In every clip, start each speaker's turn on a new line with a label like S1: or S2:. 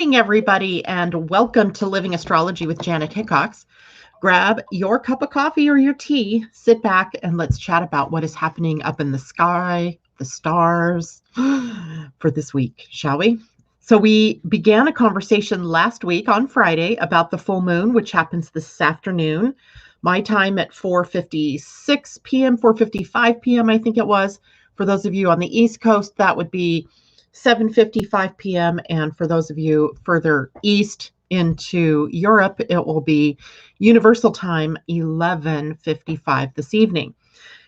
S1: Morning, everybody, and welcome to Living Astrology with Janet Hickox. Grab your cup of coffee or your tea, sit back, and let's chat about what is happening up in the sky, the stars, for this week, shall we? So we began a conversation last week on Friday about the full moon, which happens this afternoon. My time at 4:56 p.m., 4:55 p.m., I think it was. For those of you on the East Coast, that would be 7:55 p.m. And for those of you further east into Europe, it will be Universal Time, 11:55 this evening.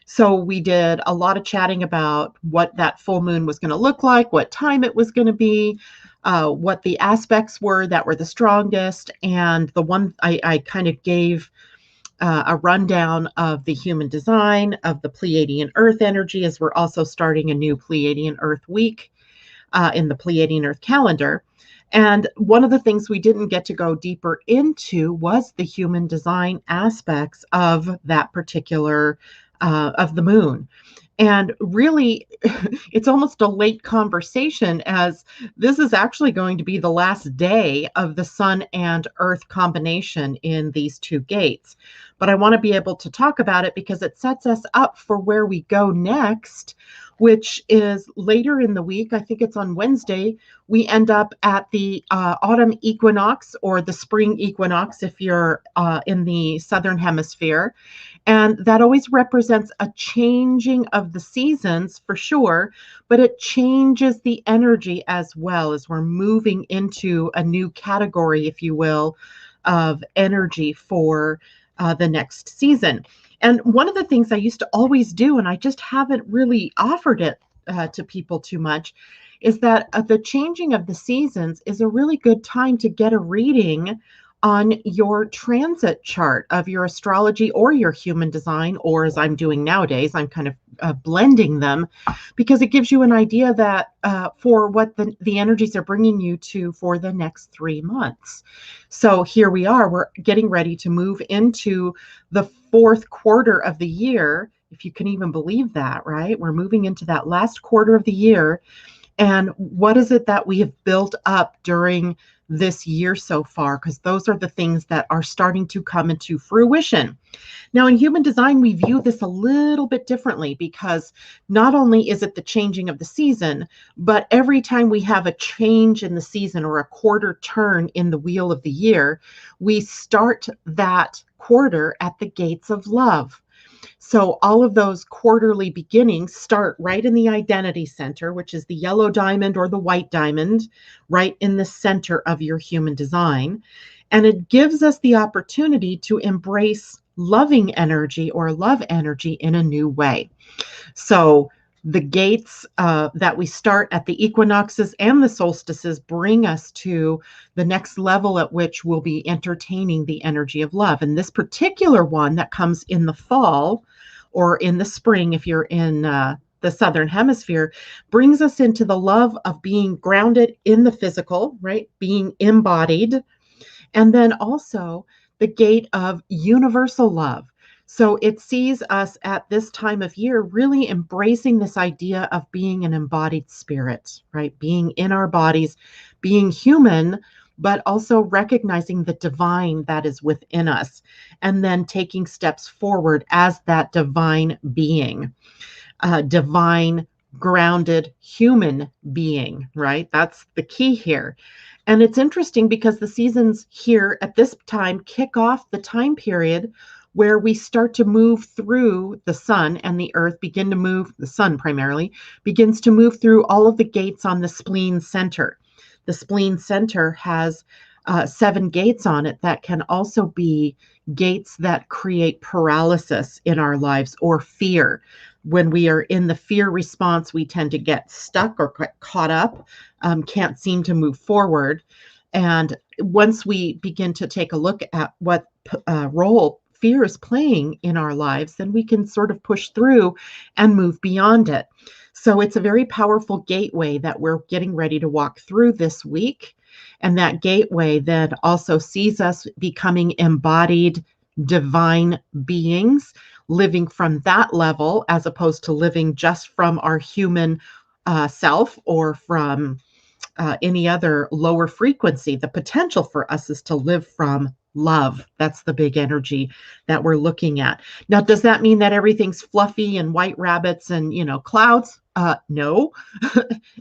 S1: So we did a lot of chatting about what that full moon was going to look like, what time it was going to be, what the aspects were that were the strongest. And the one I kind of gave a rundown of the human design, of the Pleiadian-Earth energy, as we're also starting a new Pleiadian-Earth week in the Pleiadian-Earth calendar. And one of the things we didn't get to go deeper into was the human design aspects of that particular, of the moon. And really, it's almost a late conversation, as this is actually going to be the last day of the Sun and Earth combination in these two gates. But I want to be able to talk about it because it sets us up for where we go next, which is later in the week. I think it's on Wednesday. We end up at the autumn equinox, or the spring equinox if you're in the southern hemisphere. And that always represents a changing of the seasons for sure, but it changes the energy as well, as we're moving into a new category, if you will, of energy for the next season. And one of the things I used to always do, and I just haven't really offered it to people too much, is that the changing of the seasons is a really good time to get a reading on your transit chart of your astrology or your human design, or as I'm doing nowadays, I'm kind of blending them, because it gives you an idea that for what the energies are bringing you to for the next 3 months. So here we are, we're getting ready to move into the fourth quarter of the year, if you can even believe that, right? We're moving into that last quarter of the year. And what is it that we have built up during this year so far? Because those are the things that are starting to come into fruition. Now, in human design, we view this a little bit differently, because not only is it the changing of the season, but every time we have a change in the season or a quarter turn in the wheel of the year, we start that quarter at the gates of love. So all of those quarterly beginnings start right in the identity center, which is the yellow diamond or the white diamond, right in the center of your human design. And it gives us the opportunity to embrace loving energy or love energy in a new way. So the gates that we start at the equinoxes and the solstices bring us to the next level at which we'll be entertaining the energy of love. And this particular one that comes in the fall or in the spring, if you're in the southern hemisphere, brings us into the love of being grounded in the physical, right? Being embodied. And then also the gate of universal love. So it sees us at this time of year really embracing this idea of being an embodied spirit, right? Being in our bodies, being human, but also recognizing the divine that is within us, and then taking steps forward as that divine being, divine, grounded human being, right? That's the key here. And it's interesting because the seasons here at this time kick off the time period where we start to move through the sun, and the earth begin to move, the sun primarily, begins to move through all of the gates on the spleen center. The spleen center has 7 gates on it that can also be gates that create paralysis in our lives or fear. When we are in the fear response, we tend to get stuck or get caught up, can't seem to move forward. And once we begin to take a look at what role fear is playing in our lives, then we can sort of push through and move beyond it. So it's a very powerful gateway that we're getting ready to walk through this week. And that gateway then also sees us becoming embodied divine beings, living from that level, as opposed to living just from our human self, or from any other lower frequency. The potential for us is to live from love. That's the big energy that we're looking at. Now, does that mean that everything's fluffy and white rabbits and, clouds? No.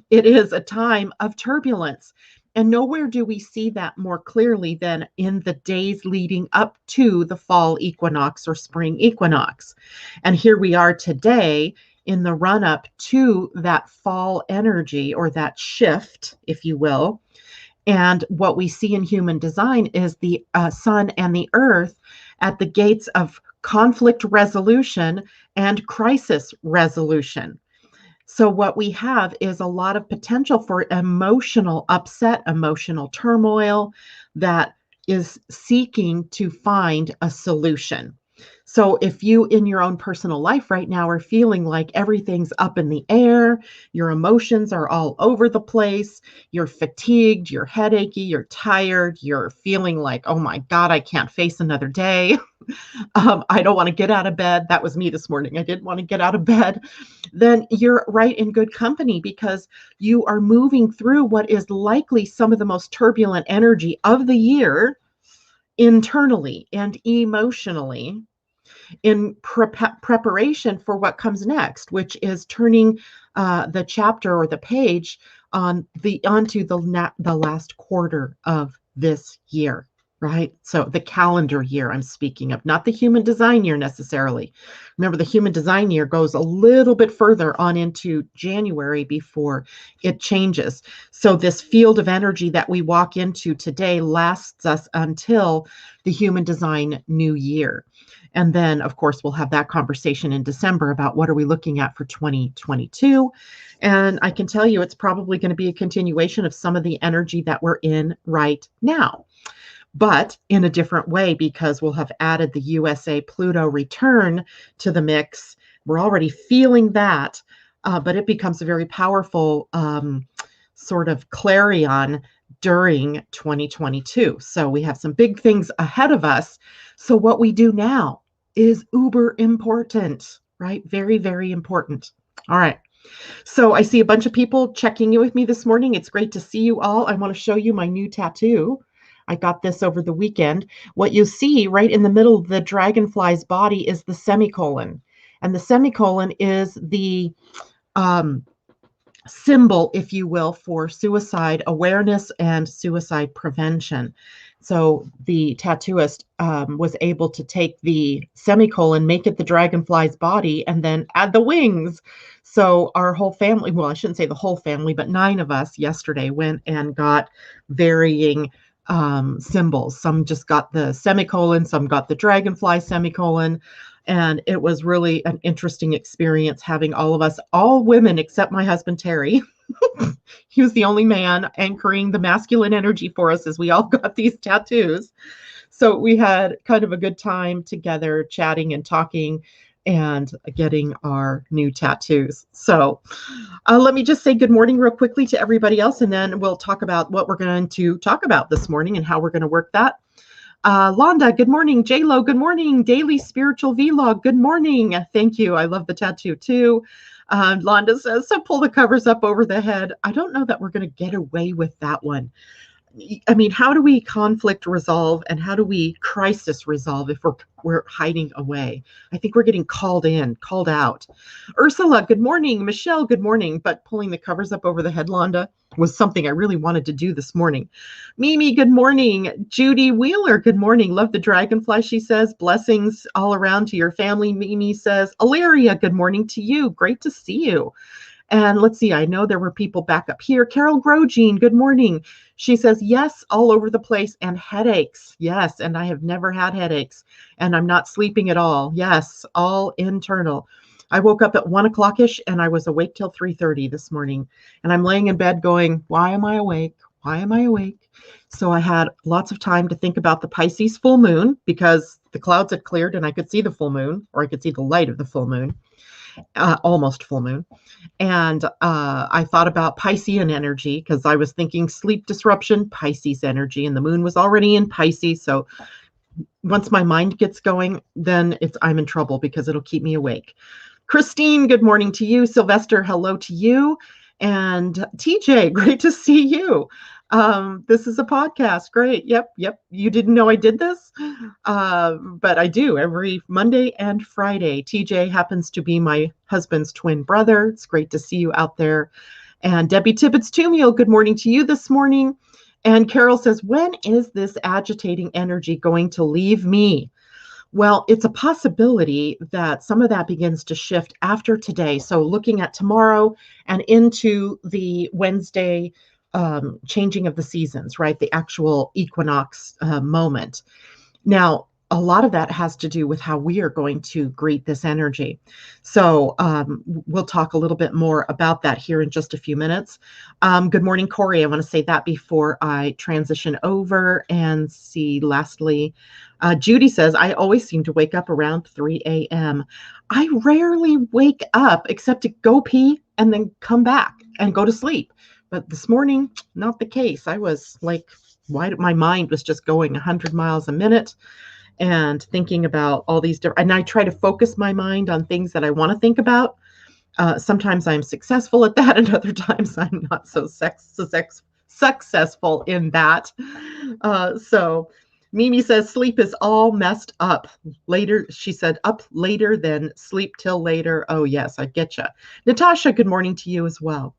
S1: It is a time of turbulence. And nowhere do we see that more clearly than in the days leading up to the fall equinox or spring equinox. And here we are today in the run up to that fall energy, or that shift, if you will. And what we see in human design is the sun and the earth at the gates of conflict resolution and crisis resolution. So what we have is a lot of potential for emotional upset, emotional turmoil that is seeking to find a solution. So if you in your own personal life right now are feeling like everything's up in the air, your emotions are all over the place, you're fatigued, you're headachy, you're tired, you're feeling like, oh my God, I can't face another day. I don't want to get out of bed. That was me this morning. I didn't want to get out of bed. Then you're right in good company, because you are moving through what is likely some of the most turbulent energy of the year internally and emotionally, in preparation for what comes next, which is turning the chapter or the page onto the last quarter of this year, right? So the calendar year I'm speaking of, not the human design year necessarily. Remember, the human design year goes a little bit further on into January before it changes. So this field of energy that we walk into today lasts us until the human design new year. And then, of course, we'll have that conversation in December about what are we looking at for 2022. And I can tell you it's probably going to be a continuation of some of the energy that we're in right now, but in a different way, because we'll have added the USA Pluto return to the mix. We're already feeling that, but it becomes a very powerful sort of clarion during 2022. So we have some big things ahead of us. So what we do now is uber important, right? Very, very important. All right. So I see a bunch of people checking in with me this morning. It's great to see you all. I want to show you my new tattoo. I got this over the weekend. What you see right in the middle of the dragonfly's body is the semicolon. And the semicolon is the symbol, if you will, for suicide awareness and suicide prevention. So the tattooist was able to take the semicolon, make it the dragonfly's body, and then add the wings. So our whole family, well, I shouldn't say the whole family, but 9 of us yesterday went and got varying symbols. Some just got the semicolon, some got the dragonfly semicolon. And it was really an interesting experience having all of us, all women except my husband, Terry. He was the only man anchoring the masculine energy for us as we all got these tattoos. So we had kind of a good time together, chatting and talking and getting our new tattoos. So let me just say good morning real quickly to everybody else, and then we'll talk about what we're going to talk about this morning and how we're going to work that. Londa, good morning. J-Lo, good morning. Daily Spiritual Vlog, good morning. Thank you. I love the tattoo too. Londa says, so pull the covers up over the head. I don't know that we're going to get away with that one. I mean, how do we conflict resolve and how do we crisis resolve if we're hiding away? I think we're getting called out. Ursula, good morning. Michelle, good morning. But pulling the covers up over the head, Londa, was something I really wanted to do this morning. Mimi, good morning. Judy Wheeler, good morning. Love the dragonfly, she says. Blessings all around to your family. Mimi says, Ilaria, good morning to you. Great to see you. And let's see, I know there were people back up here. Carol Grogine, good morning. She says, yes, all over the place and headaches. Yes, and I have never had headaches and I'm not sleeping at all. Yes, all internal. I woke up at 1 o'clock-ish and I was awake till 3:30 this morning. And I'm laying in bed going, why am I awake? Why am I awake? So I had lots of time to think about the Pisces full moon because the clouds had cleared and I could see the full moon, or I could see the light of the full moon. Almost full moon. And I thought about Piscean energy because I was thinking sleep disruption, Pisces energy, and the moon was already in Pisces. So once my mind gets going, then I'm in trouble because it'll keep me awake. Christine, good morning to you. Sylvester, hello to you. And TJ, great to see you. This is a podcast. Great. Yep. You didn't know I did this? But I do every Monday and Friday. TJ happens to be my husband's twin brother. It's great to see you out there. And Debbie Tibbetts-Tumiel, good morning to you this morning. And Carol says, when is this agitating energy going to leave me? Well, it's a possibility that some of that begins to shift after today. So looking at tomorrow and into the Wednesday changing of the seasons, right? The actual equinox moment. Now, a lot of that has to do with how we are going to greet this energy. So we'll talk a little bit more about that here in just a few minutes. Good morning, Corey. I want to say that before I transition over and see lastly. Judy says, I always seem to wake up around 3 a.m. I rarely wake up except to go pee and then come back and go to sleep. But this morning, not the case. I was like, my mind was just going 100 miles a minute and thinking about all these different, and I try to focus my mind on things that I want to think about. Sometimes I'm successful at that, and other times I'm not so successful in that. So Mimi says, sleep is all messed up. Later, she said, up later than sleep till later. Oh, yes, I get you. Natasha, good morning to you as well.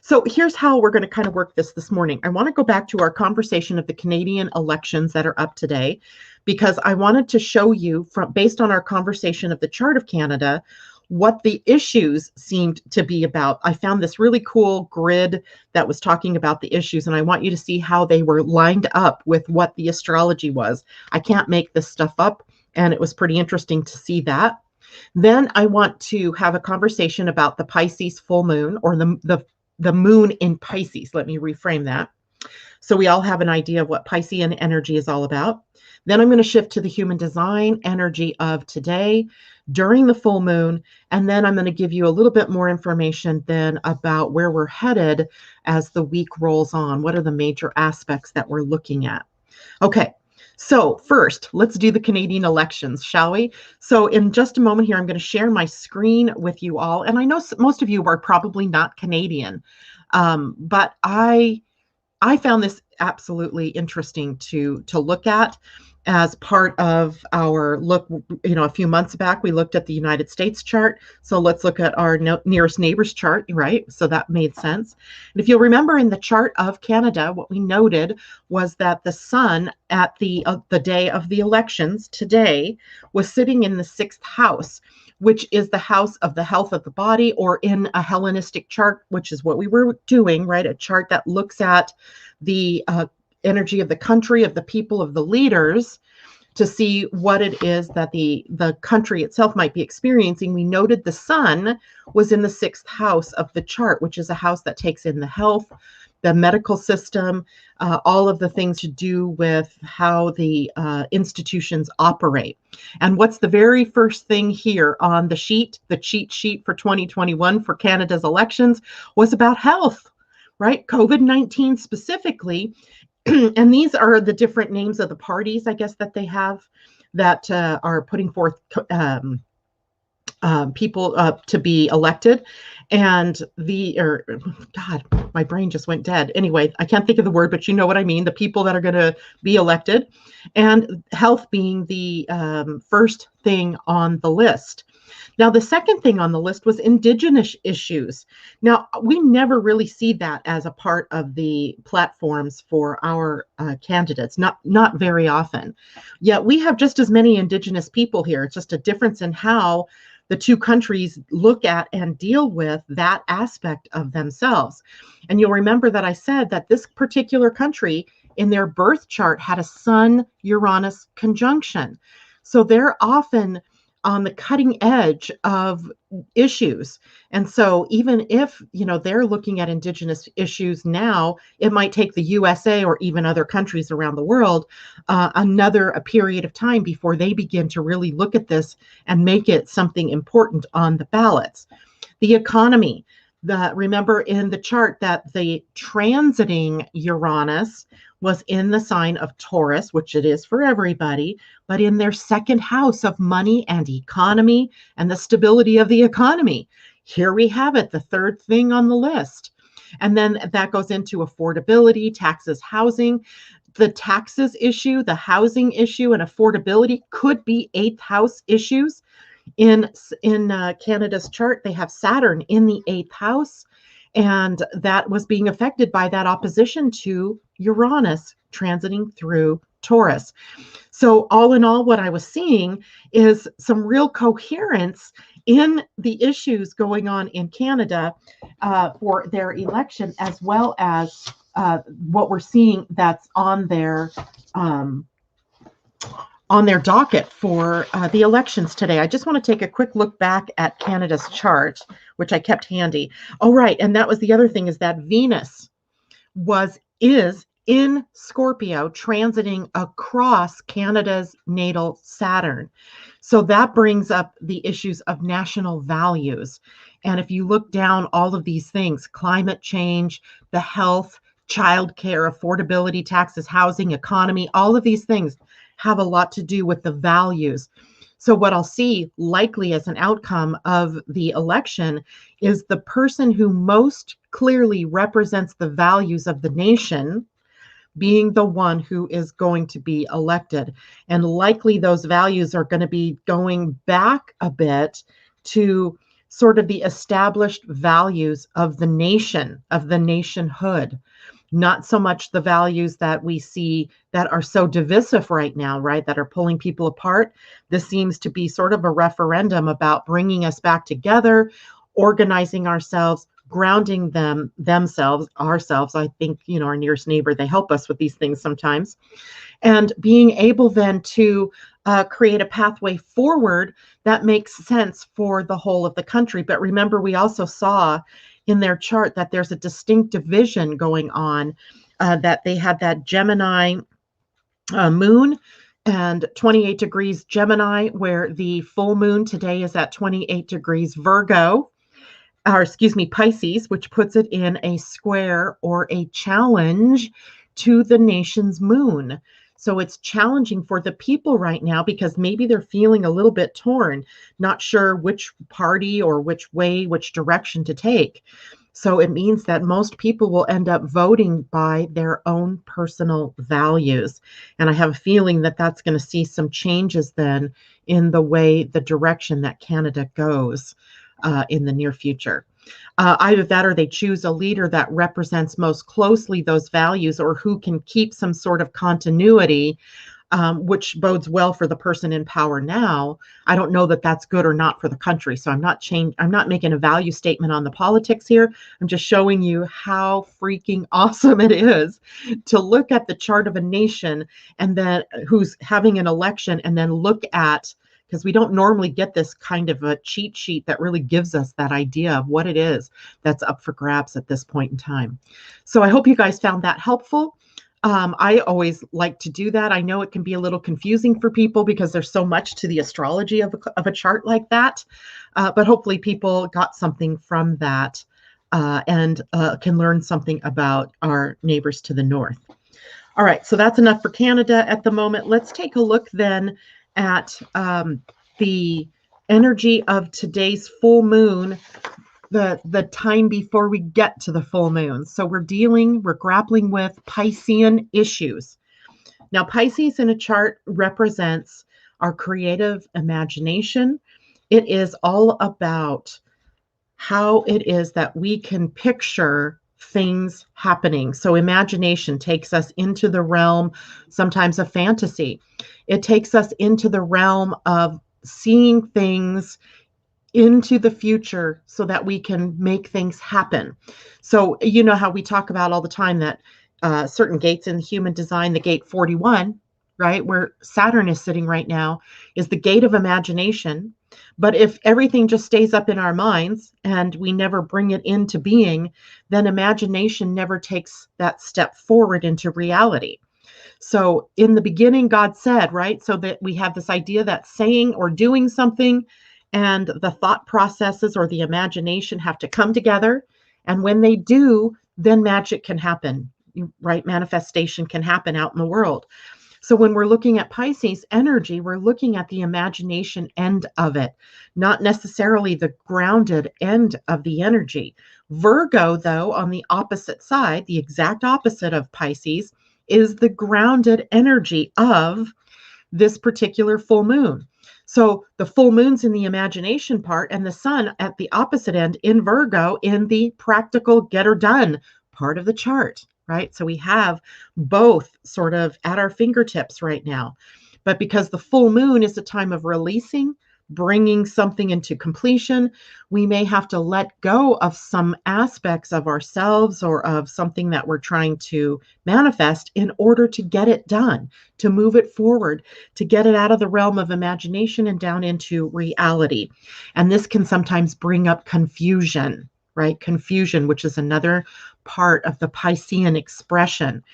S1: So here's how we're going to kind of work this morning. I want to go back to our conversation of the Canadian elections that are up today, because I wanted to show you, based on our conversation of the chart of Canada, what the issues seemed to be about. I found this really cool grid that was talking about the issues, and I want you to see how they were lined up with what the astrology was. I can't make this stuff up, and it was pretty interesting to see that. Then I want to have a conversation about the Pisces full moon, or the moon in Pisces. Let me reframe that, so we all have an idea of what Piscean energy is all about. Then I'm going to shift to the human design energy of today during the full moon. And then I'm going to give you a little bit more information then about where we're headed as the week rolls on. What are the major aspects that we're looking at? Okay. So first, let's do the Canadian elections, shall we? So in just a moment here, I'm going to share my screen with you all. And I know most of you are probably not Canadian, but I found this absolutely interesting to look at as part of our look. A few months back, we looked at the United States chart. So let's look at our nearest neighbor's chart, right? So that made sense. And if you'll remember in the chart of Canada, what we noted was that the sun at the day of the elections today was sitting in the 6th house, which is the house of the health of the body, or in a Hellenistic chart, which is what we were doing, right? A chart that looks at the energy of the country, of the people, of the leaders, to see what it is that the country itself might be experiencing. We noted the sun was in the 6th house of the chart, which is a house that takes in the health, the medical system, all of the things to do with how the institutions operate. And what's the very first thing here on the sheet, the cheat sheet for 2021 for Canada's elections, was about health, right? COVID-19 specifically. And these are the different names of the parties, I guess, that they have that are putting forth people to be elected. And God, my brain just went dead. Anyway, I can't think of the word, but you know what I mean. The people that are going to be elected, and health being the first thing on the list. Now, the second thing on the list was Indigenous issues. Now, we never really see that as a part of the platforms for our candidates, not very often. Yet we have just as many Indigenous people here. It's just a difference in how the two countries look at and deal with that aspect of themselves. And you'll remember that I said that this particular country in their birth chart had a Sun-Uranus conjunction. So they're often on the cutting edge of issues. And so even if, they're looking at Indigenous issues now, it might take the USA or even other countries around the world a period of time before they begin to really look at this and make it something important on the ballots. The economy. Remember in the chart that the transiting Uranus was in the sign of Taurus, which it is for everybody, but in their second house of money and economy and the stability of the economy. Here we have it, the third thing on the list. And then that goes into affordability, taxes, housing. The taxes issue, the housing issue, and affordability could be eighth house issues. In Canada's chart, they have Saturn in the eighth house, and that was being affected by that opposition to Uranus transiting through Taurus. So all in all, what I was seeing is some real coherence in the issues going on in Canada for their election, as well as what we're seeing that's on their docket for the elections today. I just want to take a quick look back at Canada's chart, which I kept handy. Oh, right. And that was the other thing, is that Venus is in Scorpio, transiting across Canada's natal Saturn. So that brings up the issues of national values. And if you look down all of these things, climate change, the health, childcare, affordability, taxes, housing, economy, all of these things have a lot to do with the values. So what I'll see likely as an outcome of the election is the person who most clearly represents the values of the nation being the one who is going to be elected. And likely those values are going to be going back a bit to sort of the established values of the nation, of the nationhood. Not so much the values that we see that are so divisive right now, right, that are pulling people apart. This seems to be sort of a referendum about bringing us back together, organizing ourselves, grounding ourselves. I think, our nearest neighbor, they help us with these things sometimes. And being able then to create a pathway forward that makes sense for the whole of the country. But remember, we also saw in their chart that there's a distinct division going on, that they had that Gemini moon and 28 degrees Gemini, where the full moon today is at 28 degrees Pisces, which puts it in a square or a challenge to the nation's moon. So it's challenging for the people right now because maybe they're feeling a little bit torn, not sure which party or which direction to take. So it means that most people will end up voting by their own personal values. And I have a feeling that that's going to see some changes then in the direction that Canada goes in the near future. Either that or they choose a leader that represents most closely those values, or who can keep some sort of continuity, which bodes well for the person in power now. I don't know that that's good or not for the country. So I'm not making a value statement on the politics here. I'm just showing you how freaking awesome it is to look at the chart of a nation and then who's having an election, and then look at, because we don't normally get this kind of a cheat sheet that really gives us that idea of what it is that's up for grabs at this point in time. So I hope you guys found that helpful. I always like to do that. I know it can be a little confusing for people because there's so much to the astrology of a chart like that, but hopefully people got something from that and can learn something about our neighbors to the north. All right, so that's enough for Canada at the moment. Let's take a look then at the energy of today's full moon, the time before we get to the full moon. So we're grappling with Piscean issues. Now, Pisces in a chart represents our creative imagination. It is all about how it is that we can picture things happening. So imagination takes us into the realm, sometimes of fantasy. It takes us into the realm of seeing things into the future so that we can make things happen. So you know how we talk about all the time that certain gates in human design, the gate 41, right, where Saturn is sitting right now, is the gate of imagination. But if everything just stays up in our minds and we never bring it into being, then imagination never takes that step forward into reality. So in the beginning, God said, right, so that we have this idea that saying or doing something and the thought processes or the imagination have to come together. And when they do, then magic can happen, right? Manifestation can happen out in the world. So when we're looking at Pisces energy, we're looking at the imagination end of it, not necessarily the grounded end of the energy. Virgo, though, on the opposite side, the exact opposite of Pisces, is the grounded energy of this particular full moon. So the full moon's in the imagination part, and the sun at the opposite end in Virgo in the practical get her done part of the chart, right? So we have both sort of at our fingertips right now. But because the full moon is a time of releasing, bringing something into completion, we may have to let go of some aspects of ourselves or of something that we're trying to manifest in order to get it done, to move it forward, to get it out of the realm of imagination and down into reality. And this can sometimes bring up confusion, right? Confusion, which is another part of the Piscean expression.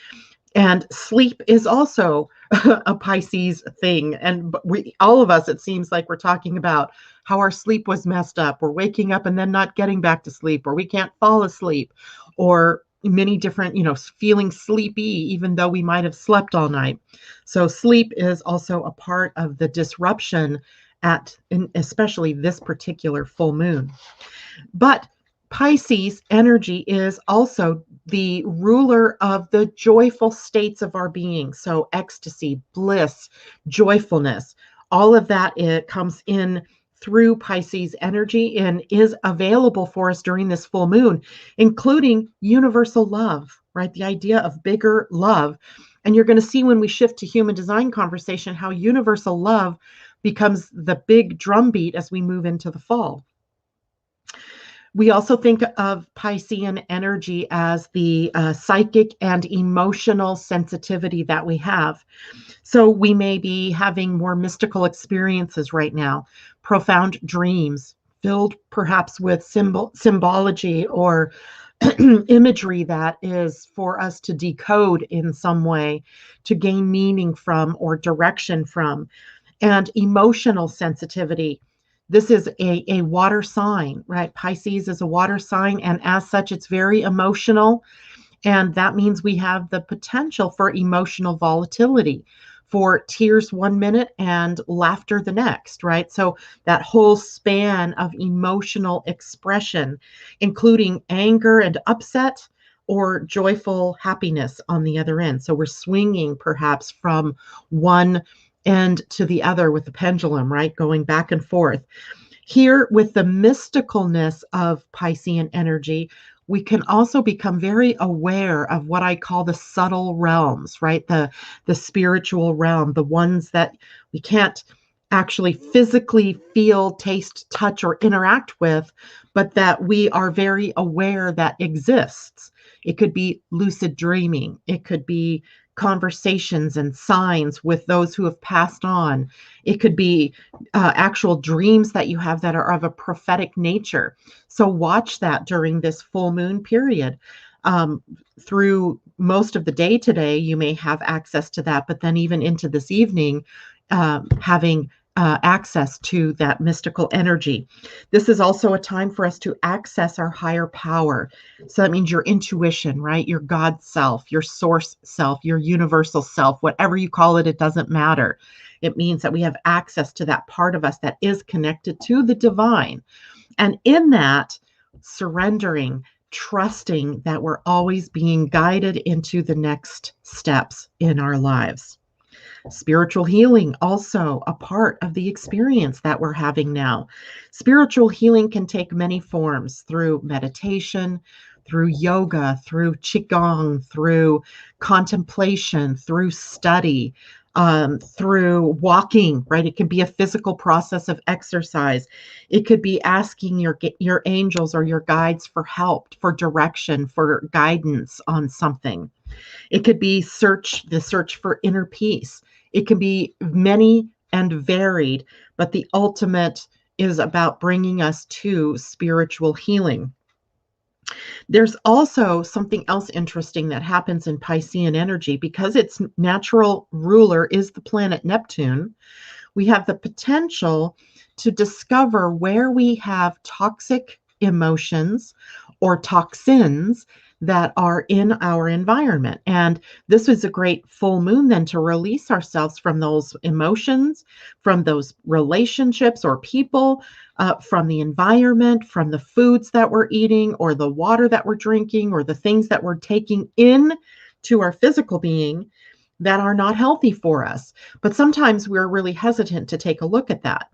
S1: And sleep is also a Pisces thing. And all of us, it seems like we're talking about how our sleep was messed up. We're waking up and then not getting back to sleep, or we can't fall asleep, or many different, feeling sleepy, even though we might have slept all night. So sleep is also a part of the disruption especially this particular full moon. But Pisces energy is also the ruler of the joyful states of our being. So ecstasy, bliss, joyfulness, all of that, it comes in through Pisces energy and is available for us during this full moon, including universal love, right? The idea of bigger love. And you're going to see when we shift to human design conversation how universal love becomes the big drumbeat as we move into the fall. We also think of Piscean energy as the psychic and emotional sensitivity that we have. So we may be having more mystical experiences right now, profound dreams filled perhaps with symbology or imagery that is for us to decode in some way, to gain meaning from or direction from, and emotional sensitivity. This is a water sign, right? Pisces is a water sign, and as such, it's very emotional. And that means we have the potential for emotional volatility, for tears 1 minute and laughter the next, right? So that whole span of emotional expression, including anger and upset or joyful happiness on the other end. So we're swinging perhaps from one end to the other with the pendulum, right? Going back and forth. Here, with the mysticalness of Piscean energy, we can also become very aware of what I call the subtle realms, right? The spiritual realm, the ones that we can't actually physically feel, taste, touch, or interact with, but that we are very aware that exists. It could be lucid dreaming. It could be conversations and signs with those who have passed on. It could be actual dreams that you have that are of a prophetic nature. So watch that during this full moon period. Through most of the day today, you may have access to that, but then even into this evening, having access to that mystical energy. This is also a time for us to access our higher power. So that means your intuition, right? Your God self, your source self, your universal self, whatever you call it, it doesn't matter. It means that we have access to that part of us that is connected to the divine. And in that, surrendering, trusting that we're always being guided into the next steps in our lives. Spiritual healing, also a part of the experience that we're having now. Spiritual healing can take many forms through meditation, through yoga, through qigong, through contemplation, through study, through walking, right? It can be a physical process of exercise. It could be asking your angels or your guides for help, for direction, for guidance on something. It could be the search for inner peace. It can be many and varied, but the ultimate is about bringing us to spiritual healing. There's also something else interesting that happens in Piscean energy. Because its natural ruler is the planet Neptune, we have the potential to discover where we have toxic emotions or toxins that are in our environment. And this is a great full moon then to release ourselves from those emotions, from those relationships or people, from the environment, from the foods that we're eating or the water that we're drinking or the things that we're taking in to our physical being that are not healthy for us. But sometimes we're really hesitant to take a look at that.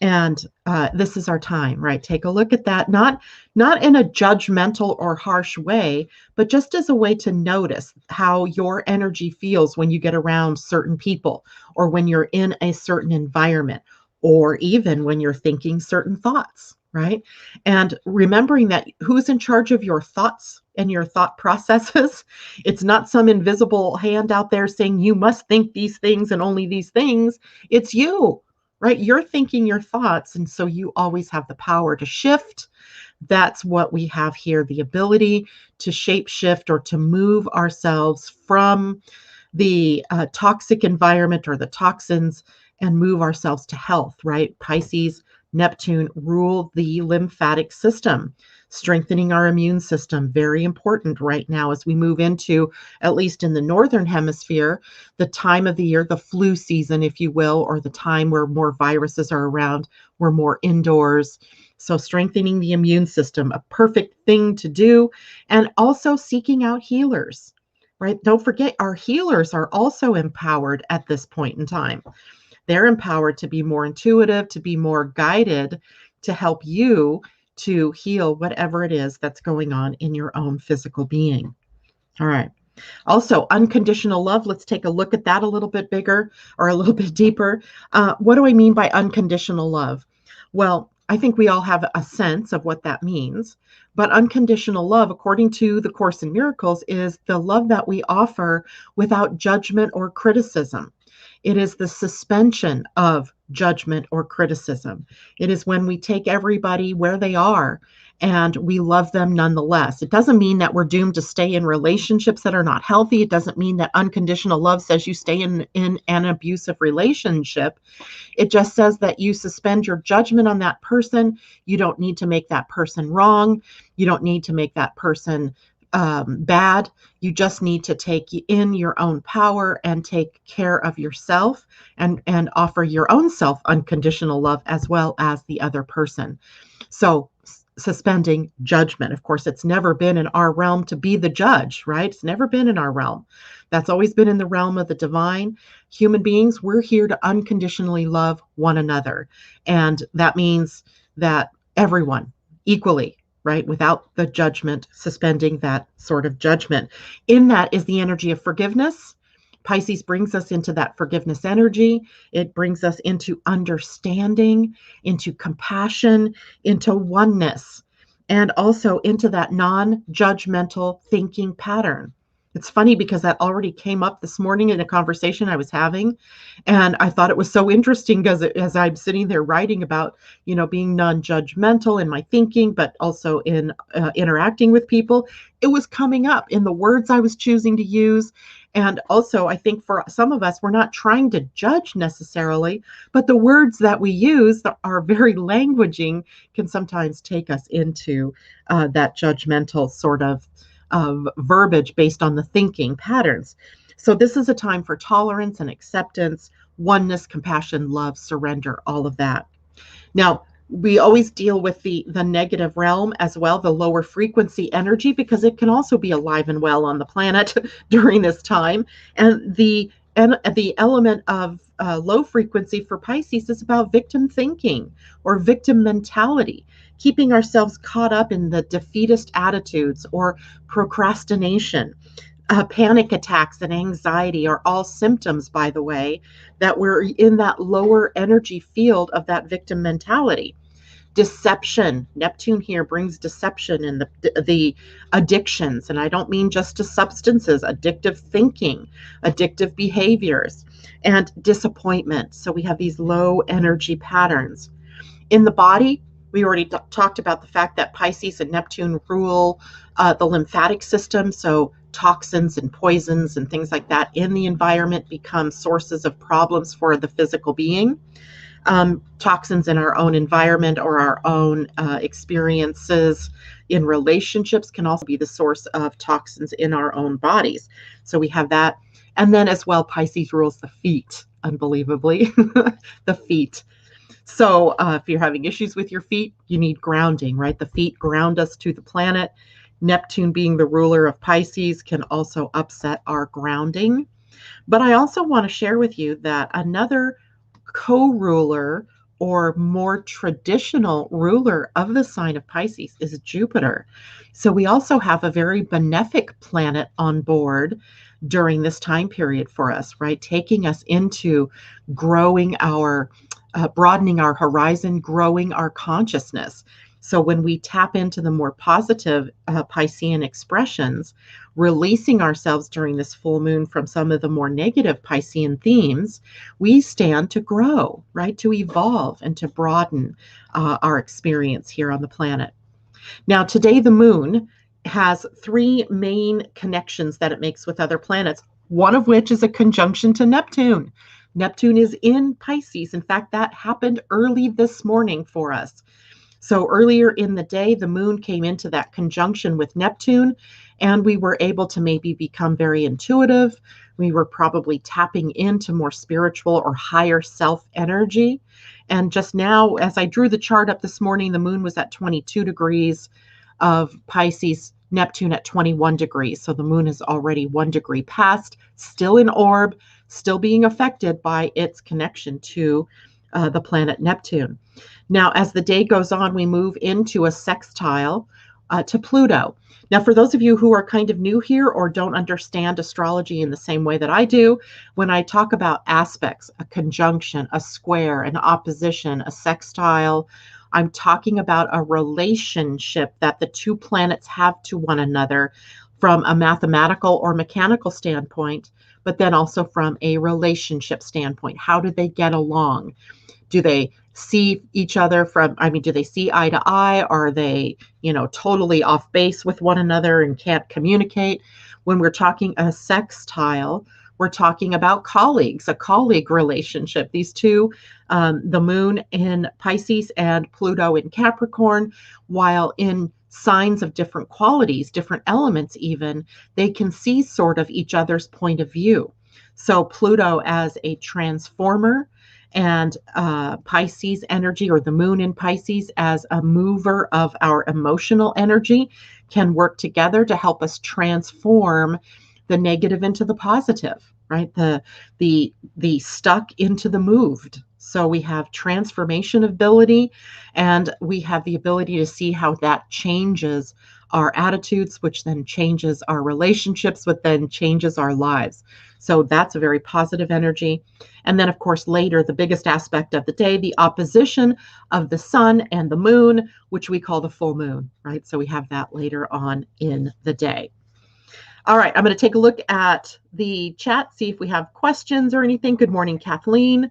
S1: And this is our time, right? Take a look at that, not in a judgmental or harsh way, but just as a way to notice how your energy feels when you get around certain people or when you're in a certain environment or even when you're thinking certain thoughts, right? And remembering that who's in charge of your thoughts and your thought processes. It's not some invisible hand out there saying you must think these things and only these things. It's you, right? You're thinking your thoughts. And so you always have the power to shift. That's what we have here, the ability to shape shift or to move ourselves from the toxic environment or the toxins and move ourselves to health, right? Pisces, Neptune rule the lymphatic system, strengthening our immune system. Very important right now as we move into, at least in the northern hemisphere, the time of the year, the flu season, if you will, or the time where more viruses are around, we're more indoors. So strengthening the immune system, a perfect thing to do. And also seeking out healers, right? Don't forget our healers are also empowered at this point in time. They're empowered to be more intuitive, to be more guided, to help you to heal whatever it is that's going on in your own physical being. All right. Also, unconditional love. Let's take a look at that a little bit bigger or a little bit deeper. What do I mean by unconditional love? Well, I think we all have a sense of what that means. But unconditional love, according to the Course in Miracles, is the love that we offer without judgment or criticism. It is the suspension of judgment or criticism. It is when we take everybody where they are and we love them nonetheless. It doesn't mean that we're doomed to stay in relationships that are not healthy. It doesn't mean that unconditional love says you stay in an abusive relationship. It just says that you suspend your judgment on that person. You don't need to make that person wrong. You don't need to make that person bad. You just need to take in your own power and take care of yourself and offer your own self unconditional love as well as the other person. So suspending judgment. Of course, it's never been in our realm to be the judge, right? It's never been in our realm. That's always been in the realm of the divine. Human beings, we're here to unconditionally love one another. And that means that everyone equally, right? Without the judgment, suspending that sort of judgment. In that is the energy of forgiveness. Pisces brings us into that forgiveness energy. It brings us into understanding, into compassion, into oneness, and also into that non-judgmental thinking pattern. It's funny because that already came up this morning in a conversation I was having. And I thought it was so interesting because as I'm sitting there writing about, being non-judgmental in my thinking, but also in interacting with people, it was coming up in the words I was choosing to use. And also, I think for some of us, we're not trying to judge necessarily, but the words that we use are very languaging, can sometimes take us into that judgmental sort of verbiage based on the thinking patterns. So this is a time for tolerance and acceptance, oneness, compassion, love, surrender, all of that. Now, we always deal with the negative realm as well, the lower frequency energy, because it can also be alive and well on the planet during this time. And the element of low frequency for Pisces is about victim thinking or victim mentality, keeping ourselves caught up in the defeatist attitudes or procrastination. Panic attacks and anxiety are all symptoms, by the way, that we're in that lower energy field of that victim mentality. Deception. Neptune here brings deception and the addictions. And I don't mean just to substances, addictive thinking, addictive behaviors, and disappointment. So we have these low energy patterns. In the body, we already talked about the fact that Pisces and Neptune rule the lymphatic system. So toxins and poisons and things like that in the environment become sources of problems for the physical being. Toxins in our own environment or our own experiences in relationships can also be the source of toxins in our own bodies. So we have that. And then as well, Pisces rules the feet, unbelievably, the feet. So if you're having issues with your feet, you need grounding, right? The feet ground us to the planet. Neptune, being the ruler of Pisces, can also upset our grounding. But I also want to share with you that another co-ruler or more traditional ruler of the sign of Pisces is Jupiter. So we also have a very benefic planet on board during this time period for us, right? Taking us into growing our, broadening our horizon, growing our consciousness. So when we tap into the more positive Piscean expressions, releasing ourselves during this full moon from some of the more negative Piscean themes, we stand to grow, right? To evolve and to broaden our experience here on the planet. Now, today the moon has three main connections that it makes with other planets, one of which is a conjunction to Neptune. Neptune is in Pisces. In fact, that happened early this morning for us. So earlier in the day, the moon came into that conjunction with Neptune, and we were able to maybe become very intuitive. We were probably tapping into more spiritual or higher self energy. And just now, as I drew the chart up this morning, the moon was at 22 degrees of Pisces, Neptune at 21 degrees. So the moon is already 1 degree past, still in orb, still being affected by its connection to the planet Neptune. Now, as the day goes on, we move into a sextile to Pluto. Now, for those of you who are kind of new here or don't understand astrology in the same way that I do, when I talk about aspects, a conjunction, a square, an opposition, a sextile, I'm talking about a relationship that the two planets have to one another from a mathematical or mechanical standpoint, but then also from a relationship standpoint. How do they get along? Do they see each other do they see eye to eye? Are they, totally off base with one another and can't communicate? When we're talking a sextile, we're talking about colleagues, a colleague relationship. These two, the moon in Pisces and Pluto in Capricorn, while in signs of different qualities, different elements even, they can see sort of each other's point of view. So Pluto as a transformer, and Pisces energy, or the moon in Pisces as a mover of our emotional energy, can work together to help us transform the negative into the positive, right? The stuck into the moved. So we have transformation ability, and we have the ability to see how that changes our attitudes, which then changes our relationships, which then changes our lives. So that's a very positive energy. And then, of course, later, the biggest aspect of the day, the opposition of the sun and the moon, which we call the full moon, right? So we have that later on in the day. All right, I'm going to take a look at the chat, see if we have questions or anything. Good morning, Kathleen.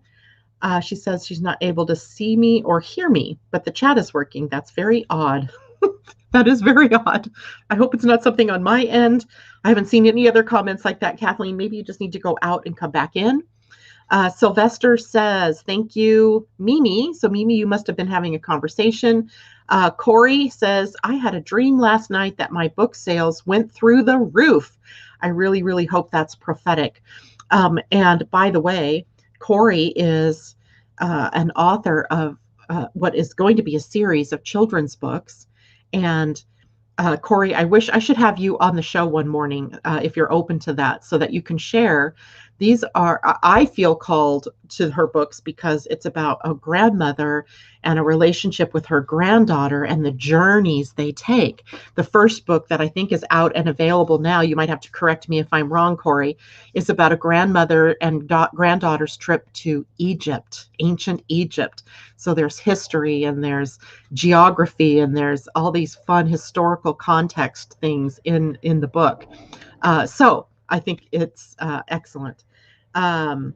S1: She says she's not able to see me or hear me, but the chat is working. That's very odd. That is very odd. I hope it's not something on my end. I haven't seen any other comments like that, Kathleen. Maybe you just need to go out and come back in. Sylvester says, thank you, Mimi. So Mimi, you must have been having a conversation. Corey says, I had a dream last night that my book sales went through the roof. I really, really hope that's prophetic. And by the way, Corey is an author of what is going to be a series of children's books. And Corey, I wish I should have you on the show one morning if you're open to that, so that you can share. These are, I feel called to her books because it's about a grandmother and a relationship with her granddaughter and the journeys they take. The first book that I think is out and available now, you might have to correct me if I'm wrong, Corey, is about a grandmother and granddaughter's trip to Egypt, ancient Egypt. So there's history and there's geography and there's all these fun historical context things in the book. So I think it's excellent. And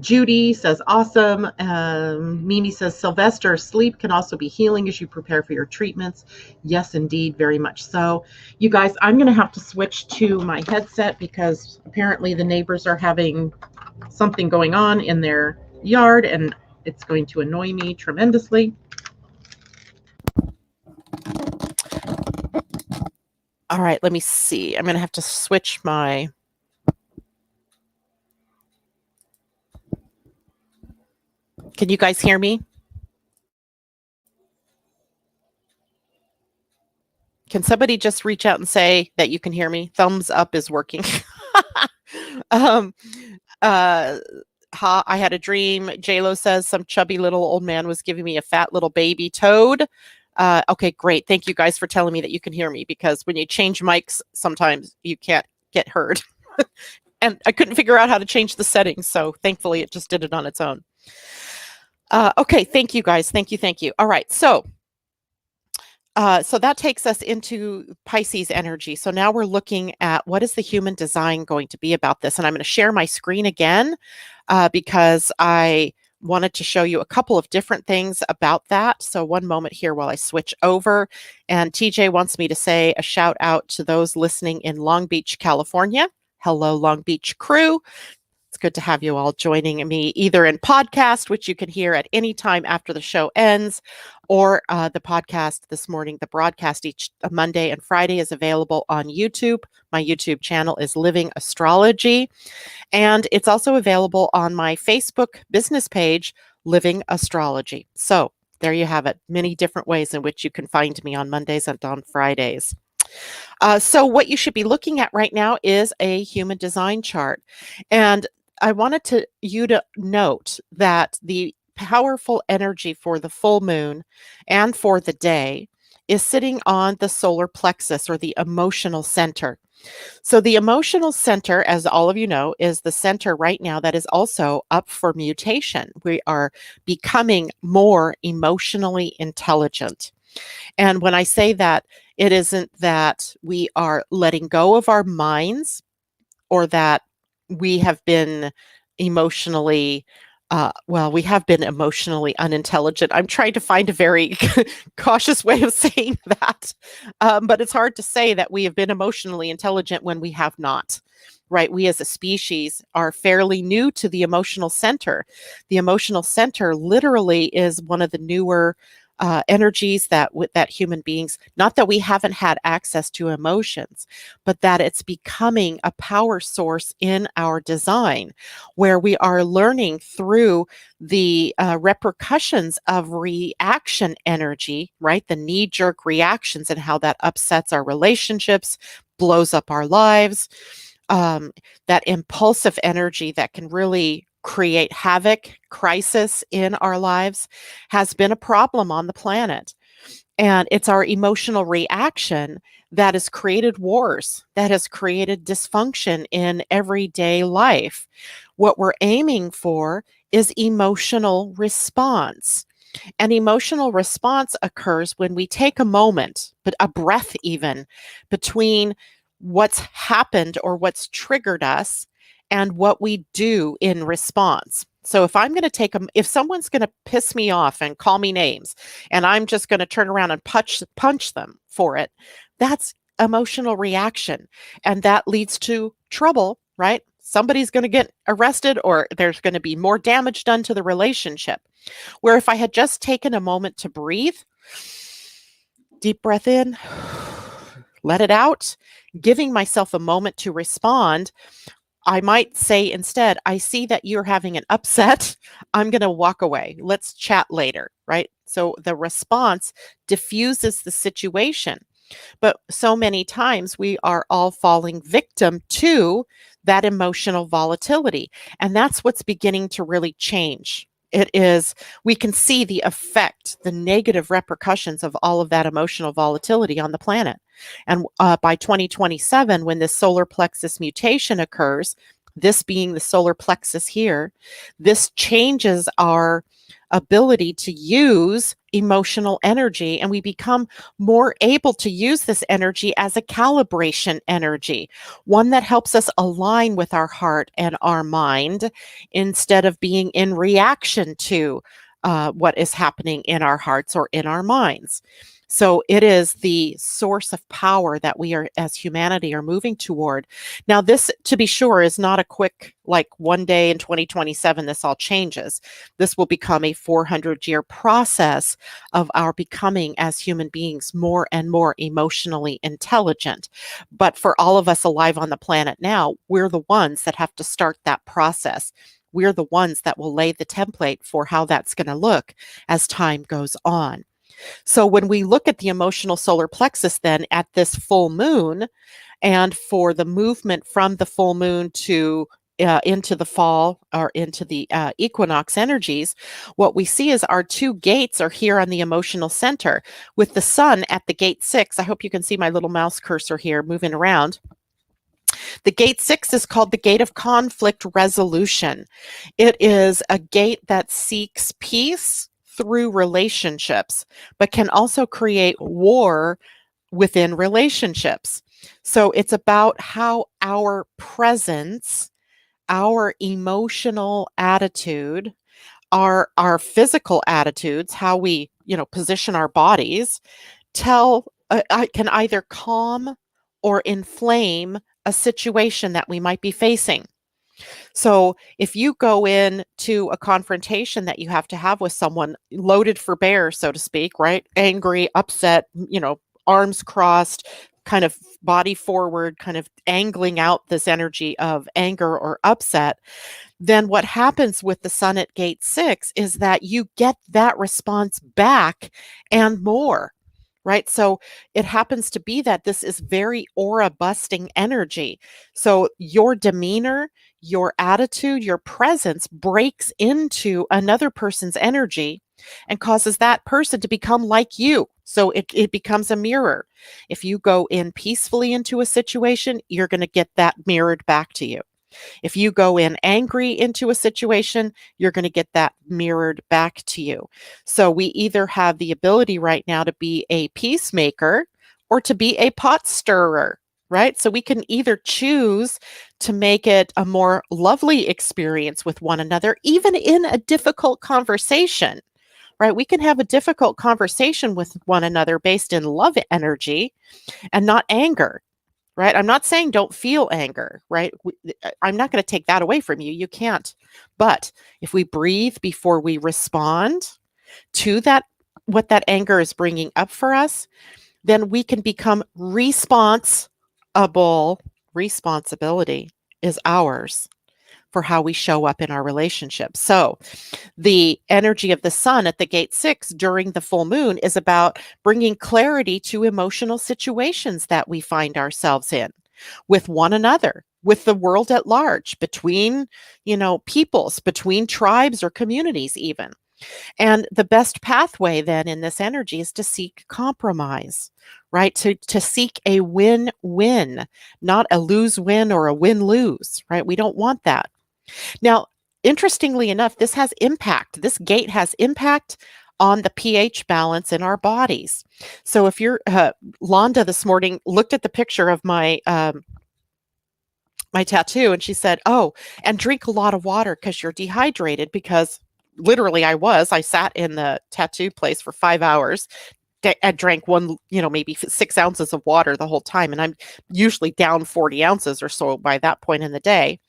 S1: Judy says, awesome. Mimi says, Sylvester, sleep can also be healing as you prepare for your treatments. Yes, indeed, very much so. You guys, I'm going to have to switch to my headset because apparently the neighbors are having something going on in their yard, and it's going to annoy me tremendously. All right, let me see. I'm going to have to switch my... Can you guys hear me? Can somebody just reach out and say that you can hear me? Thumbs up is working. I had a dream. JLo says some chubby little old man was giving me a fat little baby toad. Okay, great. Thank you guys for telling me that you can hear me, because when you change mics, sometimes you can't get heard. And I couldn't figure out how to change the settings, so thankfully it just did it on its own. Okay, thank you guys. Thank you. All right, so that takes us into Pisces energy. So now we're looking at what is the human design going to be about this. And I'm going to share my screen again because I wanted to show you a couple of different things about that. So one moment here while I switch over. And TJ wants me to say a shout out to those listening in Long Beach, California. Hello, Long Beach crew. It's good to have you all joining me either in podcast, which you can hear at any time after the show ends, or the podcast this morning. The broadcast each Monday and Friday is available on YouTube. My YouTube channel is Living Astrology, and it's also available on my Facebook business page, Living Astrology. So there you have it. Many different ways in which you can find me on Mondays and on Fridays. So what you should be looking at right now is a human design chart. And I wanted you to note that the powerful energy for the full moon and for the day is sitting on the solar plexus, or the emotional center. So the emotional center, as all of you know, is the center right now that is also up for mutation. We are becoming more emotionally intelligent. And when I say that, it isn't that we are letting go of our minds, or that we have been emotionally, we have been emotionally unintelligent. I'm trying to find a very cautious way of saying that. But it's hard to say that we have been emotionally intelligent when we have not. Right? We as a species are fairly new to the emotional center. The emotional center literally is one of the newer energies that human beings, not that we haven't had access to emotions, but that it's becoming a power source in our design, where we are learning through the repercussions of reaction energy, right? The knee-jerk reactions, and how that upsets our relationships, blows up our lives. That impulsive energy that can really create havoc, crisis in our lives, has been a problem on the planet. And it's our emotional reaction that has created wars, that has created dysfunction in everyday life. What we're aiming for is emotional response. And emotional response occurs when we take a moment, but a breath even, between what's happened or what's triggered us and what we do in response. So if I'm going to if someone's going to piss me off and call me names, and I'm just going to turn around and punch them for it, that's emotional reaction. And that leads to trouble, right? Somebody's going to get arrested, or there's going to be more damage done to the relationship. Where if I had just taken a moment to breathe, deep breath in, let it out, giving myself a moment to respond, I might say instead, I see that you're having an upset. I'm going to walk away. Let's chat later, right? So the response diffuses the situation. But so many times we are all falling victim to that emotional volatility. And that's what's beginning to really change. We can see the effect, the negative repercussions of all of that emotional volatility on the planet. And by 2027, when this solar plexus mutation occurs, this being the solar plexus here, this changes our ability to use emotional energy, and we become more able to use this energy as a calibration energy, one that helps us align with our heart and our mind instead of being in reaction to what is happening in our hearts or in our minds.
S2: So it is the source of power that we are, as humanity, are moving toward. Now, this, to be sure, is not a quick, like one day in 2027, this all changes. This will become a 400-year process of our becoming as human beings more and more emotionally intelligent. But for all of us alive on the planet now, we're the ones that have to start that process. We're the ones that will lay the template for how that's going to look as time goes on. So when we look at the emotional solar plexus, then at this full moon, and for the movement from the full moon to into the fall or into the equinox energies, what we see is our two gates are here on the emotional center, with the sun at the gate 6. I hope you can see my little mouse cursor here moving around. The gate 6 is called the gate of conflict resolution. It is a gate that seeks peace through relationships, but can also create war within relationships. So it's about how our presence, our emotional attitude, our physical attitudes, how we, position our bodies, can either calm or inflame a situation that we might be facing. So if you go in to a confrontation that you have to have with someone loaded for bear, so to speak, right? Angry, upset, arms crossed, kind of body forward, kind of angling out this energy of anger or upset, then what happens with the sun at gate 6 is that you get that response back and more. Right. So it happens to be that this is very aura busting energy. So your demeanor, your attitude, your presence breaks into another person's energy and causes that person to become like you. So it becomes a mirror. If you go in peacefully into a situation, you're going to get that mirrored back to you. If you go in angry into a situation, you're going to get that mirrored back to you. So we either have the ability right now to be a peacemaker or to be a pot stirrer, right? So we can either choose to make it a more lovely experience with one another, even in a difficult conversation, right? We can have a difficult conversation with one another based in love energy and not anger. Right? I'm not saying don't feel anger, right? I'm not going to take that away from you. You can't. But if we breathe before we respond to that, what that anger is bringing up for us, then we can become responsible. Responsibility is ours for how we show up in our relationship. So the energy of the sun at the gate 6 during the full moon is about bringing clarity to emotional situations that we find ourselves in with one another, with the world at large, between, peoples, between tribes or communities even. And the best pathway then in this energy is to seek compromise, right? To seek a win-win, not a lose-win or a win-lose, right? We don't want that. Now, interestingly enough, this has impact. This gate has impact on the pH balance in our bodies. So if you're, Londa this morning looked at the picture of my my tattoo and she said, "Oh, and drink a lot of water because you're dehydrated." Because literally I sat in the tattoo place for 5 hours. I drank one, maybe 6 ounces of water the whole time. And I'm usually down 40 ounces or so by that point in the day.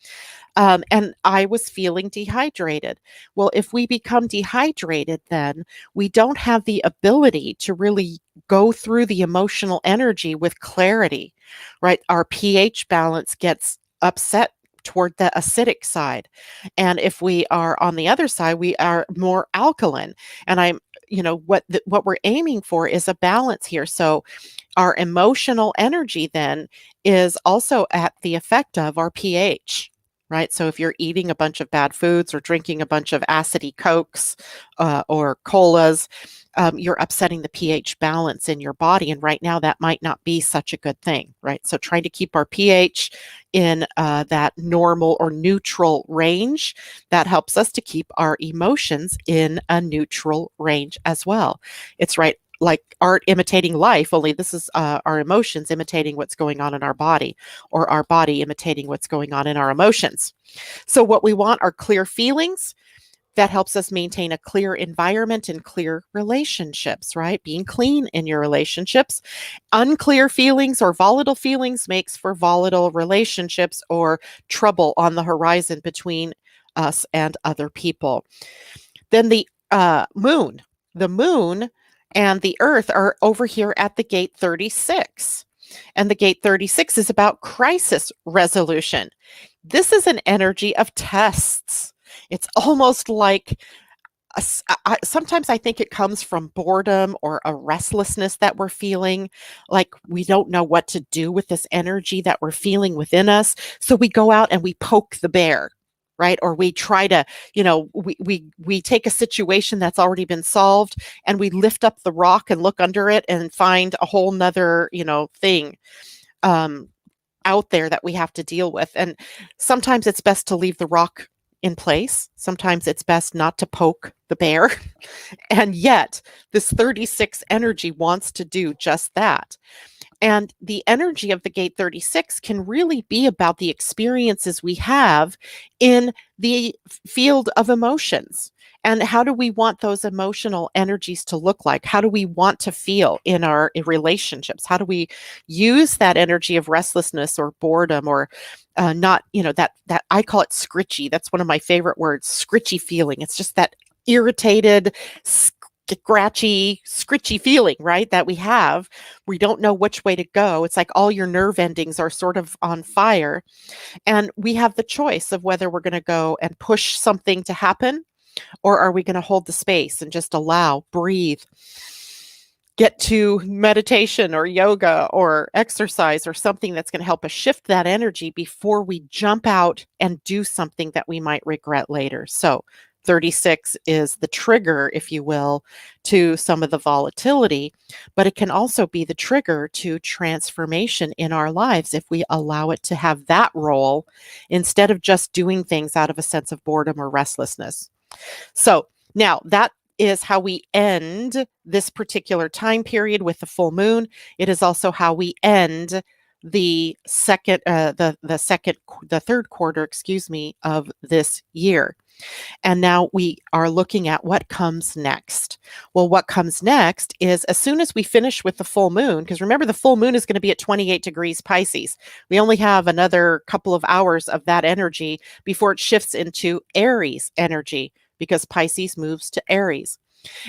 S2: And I was feeling dehydrated. Well, if we become dehydrated, then we don't have the ability to really go through the emotional energy with clarity, right? Our pH balance gets upset toward the acidic side. And if we are on the other side, we are more alkaline. And what we're aiming for is a balance here. So our emotional energy then is also at the effect of our pH. Right. So if you're eating a bunch of bad foods or drinking a bunch of acidy Cokes or colas, you're upsetting the pH balance in your body. And right now, that might not be such a good thing. Right. So trying to keep our pH in that normal or neutral range, that helps us to keep our emotions in a neutral range as well. It's right. Like art imitating life, only this is our emotions imitating what's going on in our body, or our body imitating what's going on in our emotions. So what we want are clear feelings, that helps us maintain a clear environment and clear relationships, right? Being clean in your relationships. Unclear feelings or volatile feelings makes for volatile relationships or trouble on the horizon between us and other people. Then the moon. The moon and the earth are over here at the gate 36. And the gate 36 is about crisis resolution. This is an energy of tests. It's almost like sometimes I think it comes from boredom or a restlessness that we're feeling, like we don't know what to do with this energy that we're feeling within us. So we go out and we poke the bear, right? Or we try to, we take a situation that's already been solved and we lift up the rock and look under it and find a whole nother, thing out there that we have to deal with. And sometimes it's best to leave the rock in place. Sometimes it's best not to poke the bear. And yet this 36 energy wants to do just that. And the energy of the gate 36 can really be about the experiences we have in the field of emotions. And how do we want those emotional energies to look like? How do we want to feel in our relationships? How do we use that energy of restlessness or boredom or not, that I call it scritchy. That's one of my favorite words, scritchy feeling. It's just that irritated, scratchy, scritchy feeling, right? That we have. We don't know which way to go. It's like all your nerve endings are sort of on fire. And we have the choice of whether we're going to go and push something to happen, or are we going to hold the space and just allow, breathe, get to meditation or yoga or exercise or something that's going to help us shift that energy before we jump out and do something that we might regret later. So 36 is the trigger, if you will, to some of the volatility, but it can also be the trigger to transformation in our lives if we allow it to have that role instead of just doing things out of a sense of boredom or restlessness. So now that is how we end this particular time period with the full moon. It is also how we end the third quarter, of this year. And now we are looking at what comes next. Well, what comes next is as soon as we finish with the full moon, because remember the full moon is going to be at 28 degrees Pisces. We only have another couple of hours of that energy before it shifts into Aries energy, because Pisces moves to Aries.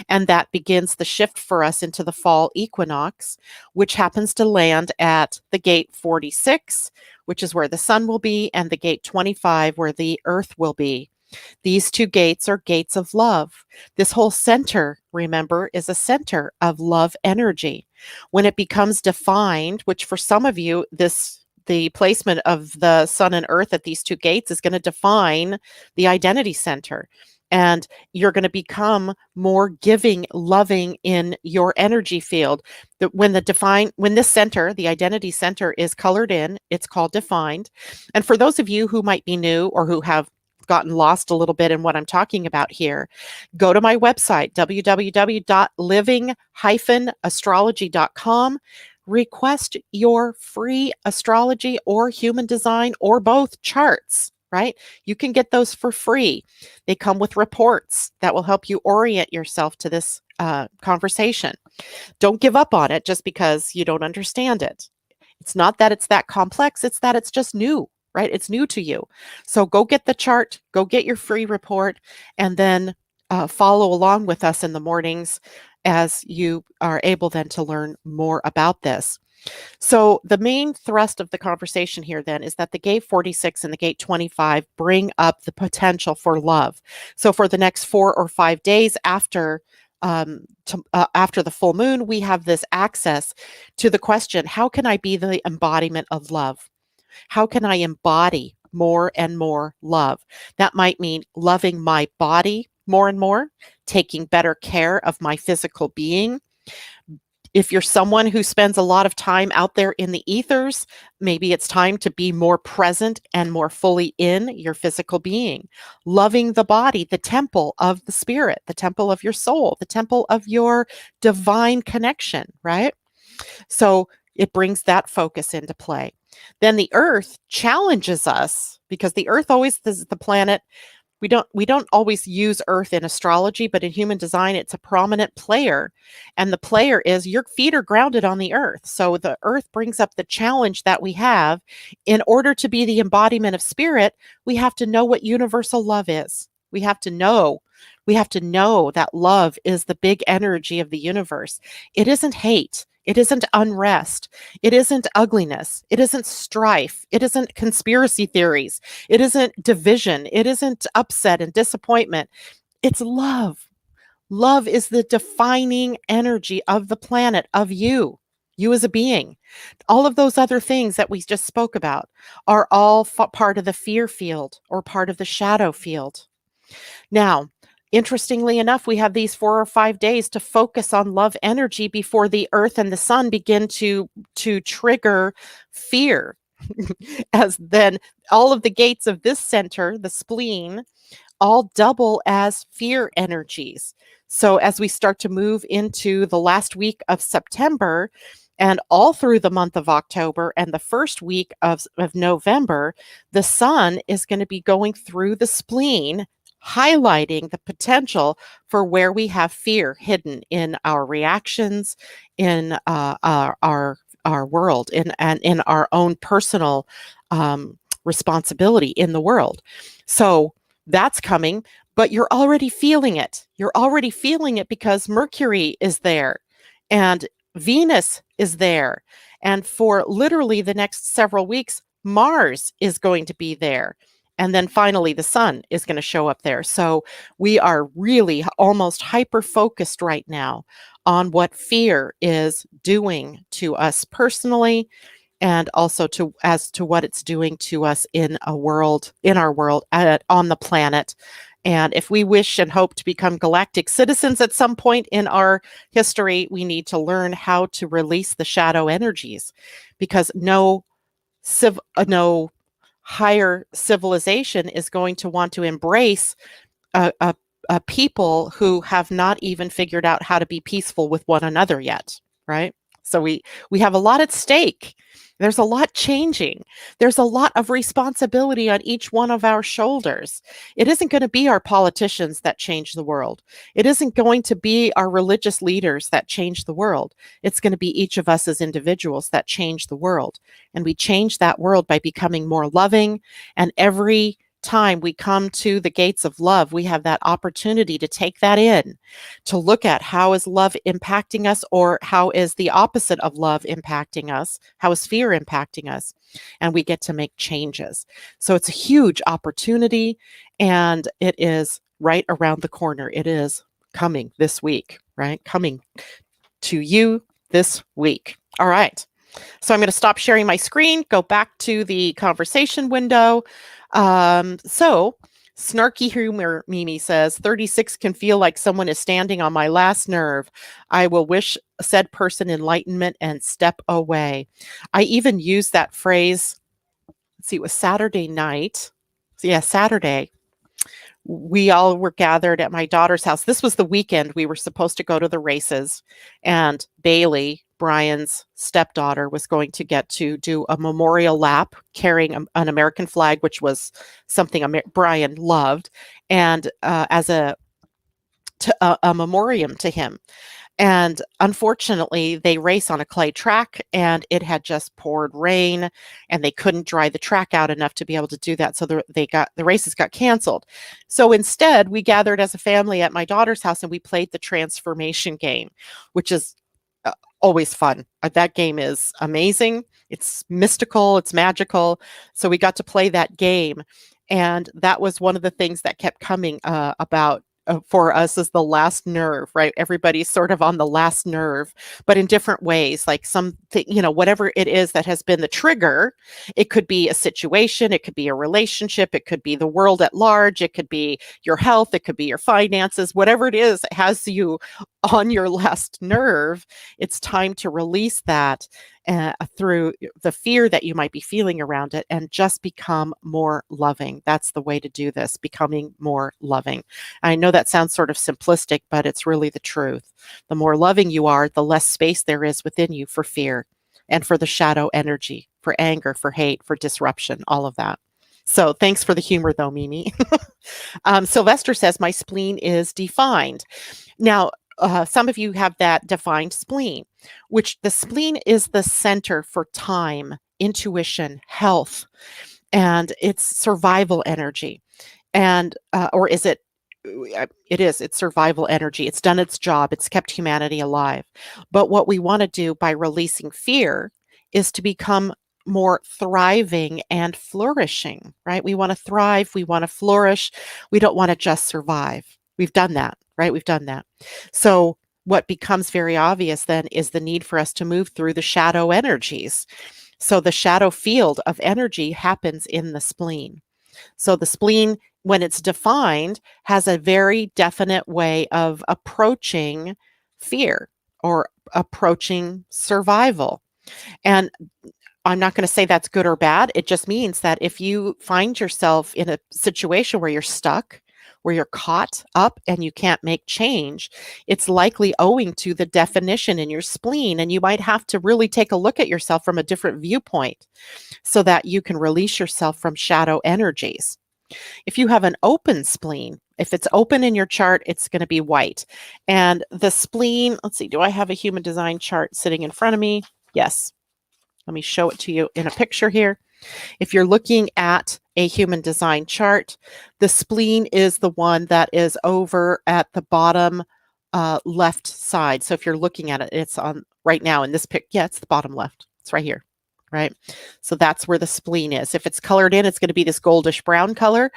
S2: And that begins the shift for us into the fall equinox, which happens to land at the gate 46, which is where the sun will be, and the gate 25, where the earth will be. These two gates are gates of love. This whole center, remember, is a center of love energy. When it becomes defined, which for some of you, the placement of the sun and earth at these two gates is going to define the identity center. And you're going to become more giving, loving in your energy field. When this center, the identity center, is colored in, it's called defined. And for those of you who might be new or who have gotten lost a little bit in what I'm talking about here, go to my website, www.living-astrology.com. Request your free astrology or human design or both charts, right? You can get those for free. They come with reports that will help you orient yourself to this conversation. Don't give up on it just because you don't understand it. It's not that it's that complex, it's that it's just new, right? It's new to you. So go get the chart, go get your free report, and then follow along with us in the mornings as you are able then to learn more about this. So the main thrust of the conversation here then is that the gate 46 and the gate 25 bring up the potential for love. So for the next 4 or 5 days after the full moon, we have this access to the question, how can I be the embodiment of love? How can I embody more and more love? That might mean loving my body more and more, taking better care of my physical being. If you're someone who spends a lot of time out there in the ethers, maybe it's time to be more present and more fully in your physical being. Loving the body, the temple of the spirit, the temple of your soul, the temple of your divine connection, right? So it brings that focus into play. Then the earth challenges us, because the earth always is the planet We don't always use Earth in astrology, but in human design, it's a prominent player. And the player is your feet are grounded on the Earth. So the Earth brings up the challenge that we have. In order to be the embodiment of spirit, we have to know what universal love is. We have to know. We have to know that love is the big energy of the universe. It isn't hate. It isn't unrest. It isn't ugliness. It isn't strife. It isn't conspiracy theories. It isn't division. It isn't upset and disappointment. It's love. Love is the defining energy of the planet, of you as a being. All of those other things that we just spoke about are all part of the fear field or part of the shadow field. Now, interestingly enough, we have these 4 or 5 days to focus on love energy before the Earth and the Sun begin to trigger fear. As then all of the gates of this center, the spleen, all double as fear energies. So as we start to move into the last week of September and all through the month of October and the first week of November, the Sun is going to be going through the spleen, highlighting the potential for where we have fear hidden in our reactions, in our world, and in our own personal responsibility in the world. So that's coming, but you're already feeling it. You're already feeling it because Mercury is there and Venus is there. And for literally the next several weeks, Mars is going to be there. And then finally, the Sun is going to show up there. So we are really almost hyper-focused right now on what fear is doing to us personally, and also as to what it's doing to us in our world, on the planet. And if we wish and hope to become galactic citizens at some point in our history, we need to learn how to release the shadow energies, because no higher civilization is going to want to embrace a people who have not even figured out how to be peaceful with one another yet, right? So we have a lot at stake. There's a lot changing. There's a lot of responsibility on each one of our shoulders. It isn't going to be our politicians that change the world. It isn't going to be our religious leaders that change the world. It's going to be each of us as individuals that change the world. And we change that world by becoming more loving. And every time we come to the gates of love, we have that opportunity to take that in, to look at how is love impacting us, or how is the opposite of love impacting us? How is fear impacting us? And we get to make changes. So it's a huge opportunity, and it is right around the corner. It is coming this week, right? Coming to you this week. All right. So I'm going to stop sharing my screen, go back to the conversation window. So snarky humor Mimi says 36 can feel like someone is standing on my last nerve. I will wish said person enlightenment and step away. I even used that phrase. Let's see, it was Saturday night. So yeah, Saturday. We all were gathered at my daughter's house. This was the weekend we were supposed to go to the races, and Bailey, Brian's stepdaughter, was going to get to do a memorial lap carrying an American flag, which was something Brian loved, and as a memoriam to him. And unfortunately, they race on a clay track, and it had just poured rain, and they couldn't dry the track out enough to be able to do that. So the races got canceled. So instead, we gathered as a family at my daughter's house, and we played the transformation game, which is always fun. That game is amazing. It's mystical. It's magical. So we got to play that game, and that was one of the things that kept coming about. For us is the last nerve, right? Everybody's sort of on the last nerve, but in different ways, like something, whatever it is that has been the trigger. It could be a situation, it could be a relationship, it could be the world at large, it could be your health, it could be your finances, whatever it is that has you on your last nerve. It's time to release that through the fear that you might be feeling around it, and just become more loving. That's the way to do this, becoming more loving. I know that sounds sort of simplistic, but it's really the truth. The more loving you are, the less space there is within you for fear and for the shadow energy, for anger, for hate, for disruption, all of that. So thanks for the humor though, Mimi. Sylvester says, my spleen is defined. Now, some of you have that defined spleen, which the spleen is the center for time, intuition, health, and it's survival energy. And, or is it? It is. It's survival energy. It's done its job. It's kept humanity alive. But what we want to do by releasing fear is to become more thriving and flourishing, right? We want to thrive. We want to flourish. We don't want to just survive. We've done that, right? We've done that. So what becomes very obvious then is the need for us to move through the shadow energies. So the shadow field of energy happens in the spleen. So the spleen, when it's defined, has a very definite way of approaching fear or approaching survival. And I'm not going to say that's good or bad. It just means that if you find yourself in a situation where you're stuck, where you're caught up and you can't make change, it's likely owing to the definition in your spleen. And you might have to really take a look at yourself from a different viewpoint so that you can release yourself from shadow energies. If you have an open spleen, if it's open in your chart, it's going to be white. And the spleen, let's see, do I have a human design chart sitting in front of me? Yes. Let me show it to you in a picture here. If you're looking at a human design chart, the spleen is the one that is over at the bottom left side. So if you're looking at it, it's on right now in this pic. Yeah, it's the bottom left. It's right here. Right. So that's where the spleen is. If it's colored in, it's going to be this goldish brown color.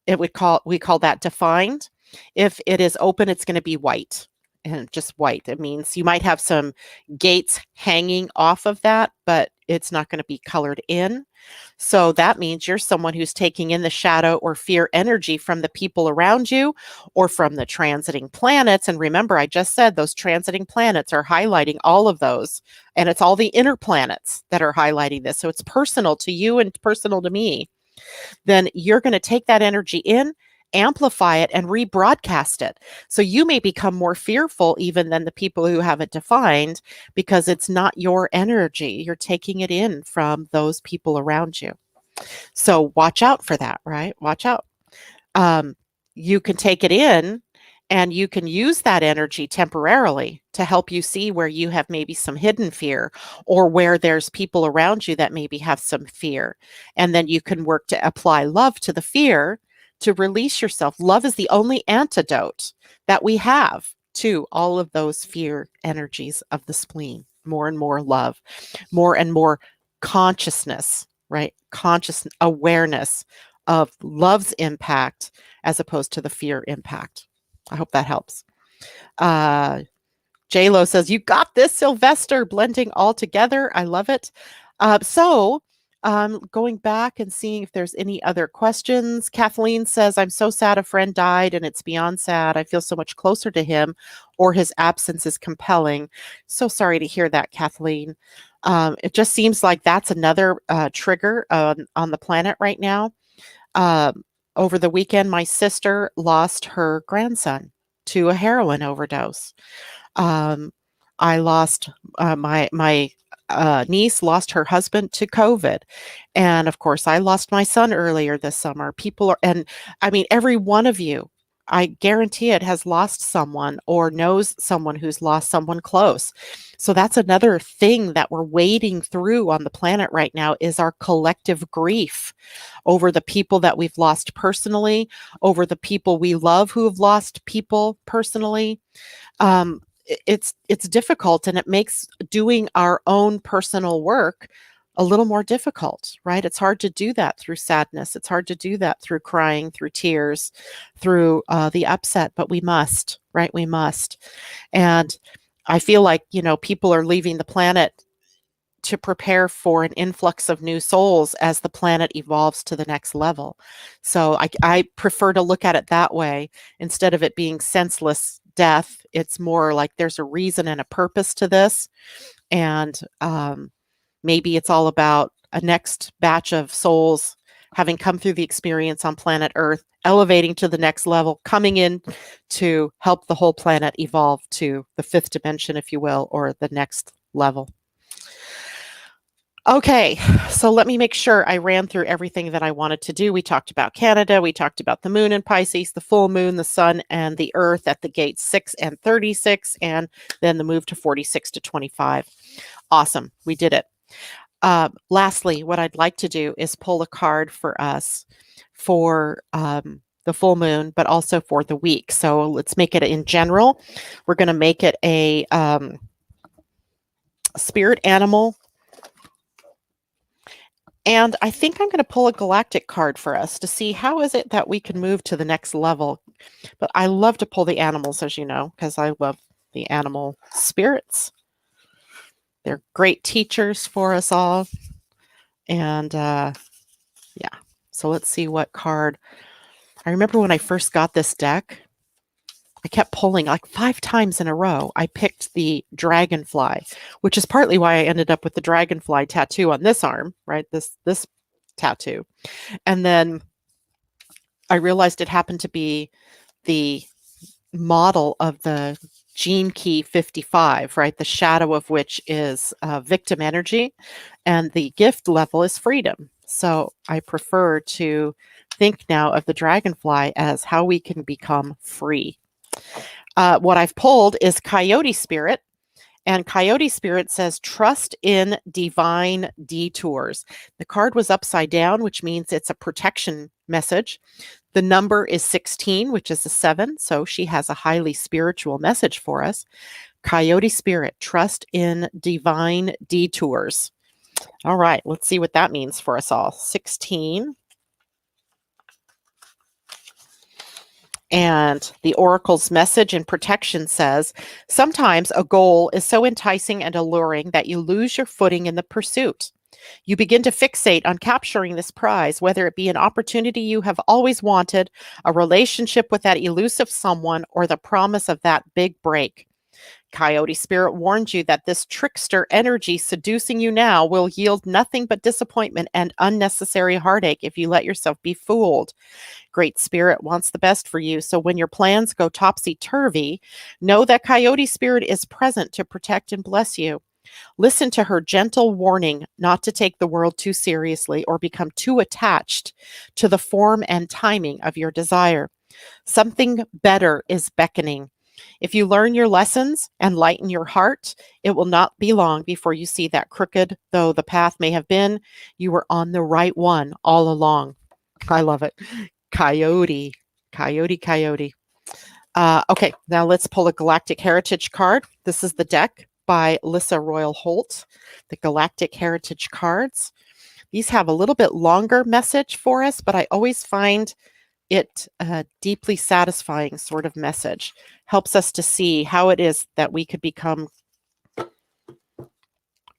S2: We call that defined. If it is open, it's going to be white, and just white. It means you might have some gates hanging off of that, but it's not going to be colored in. So that means you're someone who's taking in the shadow or fear energy from the people around you or from the transiting planets. And remember, I just said those transiting planets are highlighting all of those. And it's all the inner planets that are highlighting this. So it's personal to you and personal to me. Then you're going to take that energy in, amplify it, and rebroadcast it. So you may become more fearful even than the people who have it defined because it's not your energy. You're taking it in from those people around you. So watch out for that, right? Watch out. You can take it in and you can use that energy temporarily to help you see where you have maybe some hidden fear or where there's people around you that maybe have some fear. And then you can work to apply love to the fear to release yourself. Love is the only antidote that we have to all of those fear energies of the spleen. More and more love, more and more consciousness, right? Conscious awareness of love's impact as opposed to the fear impact. I hope that helps. J-Lo says, you got this, Sylvester, blending all together. I love it. Going back and seeing if there's any other questions. Kathleen says, I'm so sad a friend died and it's beyond sad. I feel so much closer to him or his absence is compelling. So sorry to hear that, Kathleen. It just seems like that's another trigger on the planet right now. Over the weekend, my sister lost her grandson to a heroin overdose. I lost my niece lost her husband to COVID. And of course, I lost my son earlier this summer. Every one of you, I guarantee it, has lost someone or knows someone who's lost someone close. So that's another thing that we're wading through on the planet right now is our collective grief over the people that we've lost personally, over the people we love who have lost people personally. It's difficult, and it makes doing our own personal work a little more difficult, right? It's hard to do that through sadness. It's hard to do that through crying, through tears, through the upset, but we must, right? We must. And I feel like, people are leaving the planet to prepare for an influx of new souls as the planet evolves to the next level. So I prefer to look at it that way instead of it being senseless death. It's more like there's a reason and a purpose to this. And maybe it's all about a next batch of souls having come through the experience on planet Earth, elevating to the next level, coming in to help the whole planet evolve to the fifth dimension, if you will, or the next level. Okay, so let me make sure I ran through everything that I wanted to do. We talked about Canada, we talked about the moon in Pisces, the full moon, the sun, and the earth at the gate 6 and 36, and then the move to 46 to 25. Awesome, we did it. Lastly, what I'd like to do is pull a card for us for the full moon, but also for the week. So let's make it in general. We're going to make it a spirit animal. And I think I'm going to pull a galactic card for us to see how is it that we can move to the next level. But I love to pull the animals, as you know, because I love the animal spirits. They're great teachers for us all. And yeah, so let's see what card. I remember when I first got this deck, I kept pulling like 5 times in a row. I picked the dragonfly, which is partly why I ended up with the dragonfly tattoo on this arm, right? This tattoo. And then I realized it happened to be the model of the gene key 55, right? The shadow of which is victim energy, and the gift level is freedom. So I prefer to think now of the dragonfly as how we can become free. What I've pulled is Coyote Spirit, and Coyote Spirit says, trust in divine detours. The card was upside down, which means it's a protection message. The number is 16, which is a 7, so she has a highly spiritual message for us. Coyote Spirit, trust in divine detours. All right, let's see what that means for us all. 16. And the oracle's message and protection says, sometimes a goal is so enticing and alluring that you lose your footing in the pursuit. You begin to fixate on capturing this prize, whether it be an opportunity you have always wanted, a relationship with that elusive someone, or the promise of that big break. Coyote Spirit warns you that this trickster energy seducing you now will yield nothing but disappointment and unnecessary heartache if you let yourself be fooled. Great Spirit wants the best for you, so when your plans go topsy-turvy, know that Coyote Spirit is present to protect and bless you. Listen to her gentle warning not to take the world too seriously or become too attached to the form and timing of your desire. Something better is beckoning. If you learn your lessons and lighten your heart, it will not be long before you see that crooked though the path may have been, you were on the right one all along. I love it. Coyote, coyote, coyote. Okay, now let's pull a Galactic Heritage card. This is the deck by Lissa Royal Holt, the Galactic Heritage cards. These have a little bit longer message for us, but I always find it a deeply satisfying sort of message. Helps us to see how it is that we could become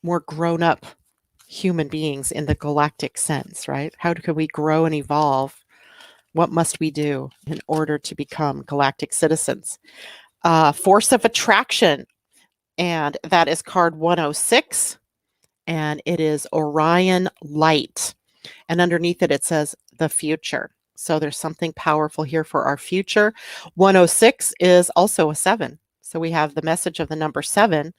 S2: more grown-up human beings in the galactic sense, right? How can we grow and evolve? What must we do in order to become galactic citizens? Force of attraction, and that is card 106, and it is Orion Light. And underneath it, it says the future. So there's something powerful here for our future. 106 is also a 7. So we have the message of the number 7,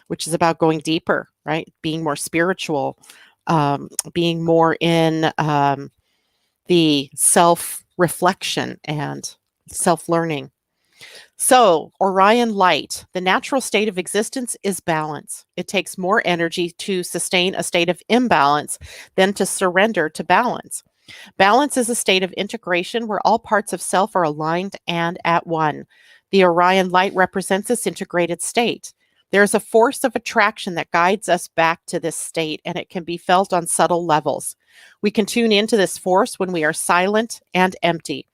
S2: which is about going deeper, right? Being more spiritual, being more in the self-reflection and self-learning. So, Orion Light, the natural state of existence is balance. It takes more energy to sustain a state of imbalance than to surrender to balance. Balance is a state of integration where all parts of self are aligned and at one. The Orion Light represents this integrated state. There is a force of attraction that guides us back to this state, and it can be felt on subtle levels. We can tune into this force when we are silent and empty.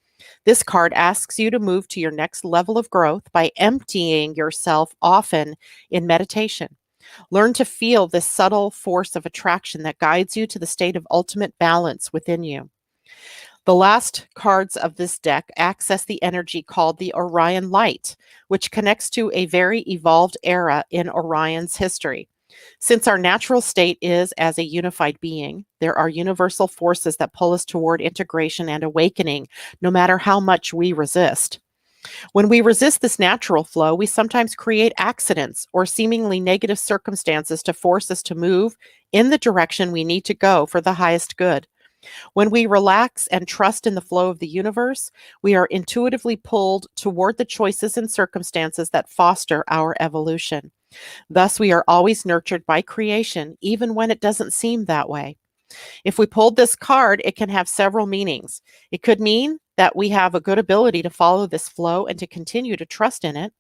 S2: This card asks you to move to your next level of growth by emptying yourself often in meditation. Learn to feel this subtle force of attraction that guides you to the state of ultimate balance within you. The last cards of this deck access the energy called the Orion Light, which connects to a very evolved era in Orion's history. Since our natural state is as a unified being, there are universal forces that pull us toward integration and awakening, no matter how much we resist. When we resist this natural flow, we sometimes create accidents or seemingly negative circumstances to force us to move in the direction we need to go for the highest good. When we relax and trust in the flow of the universe, we are intuitively pulled toward the choices and circumstances that foster our evolution. Thus, we are always nurtured by creation, even when it doesn't seem that way. If we pulled this card, it can have several meanings. It could mean that we have a good ability to follow this flow and to continue to trust in it.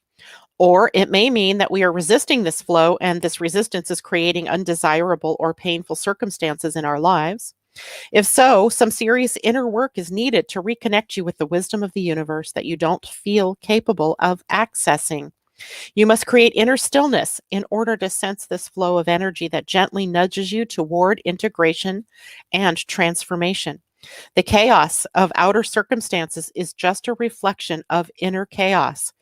S2: Or it may mean that we are resisting this flow and this resistance is creating undesirable or painful circumstances in our lives. If so, some serious inner work is needed to reconnect you with the wisdom of the universe that you don't feel capable of accessing. You must create inner stillness in order to sense this flow of energy that gently nudges you toward integration and transformation. The chaos of outer circumstances is just a reflection of inner chaos.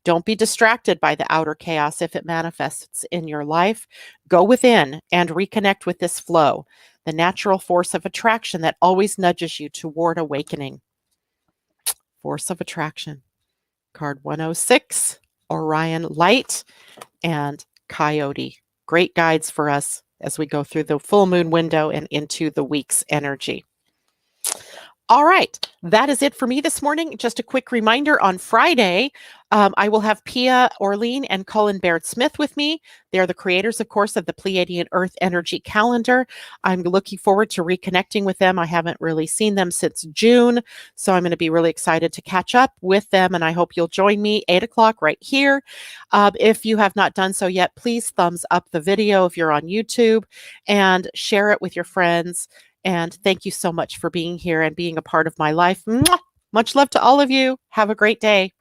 S2: Don't be distracted by the outer chaos if it manifests in your life. Go within and reconnect with this flow, the natural force of attraction that always nudges you toward awakening. Force of attraction. Card 106. Orion Light and Coyote. Great guides for us as we go through the full moon window and into the week's energy. All right, that is it for me this morning. Just a quick reminder, on Friday, I will have Pia Orlean and Colin Baird Smith with me. They're the creators, of course, of the Pleiadian-Earth energy calendar. I'm looking forward to reconnecting with them. I haven't really seen them since June, so I'm going to be really excited to catch up with them, and I hope you'll join me 8 o'clock right here. If you have not done so yet, please thumbs up the video if you're on YouTube and share it with your friends. And thank you so much for being here and being a part of my life. Mwah! Much love to all of you. Have a great day.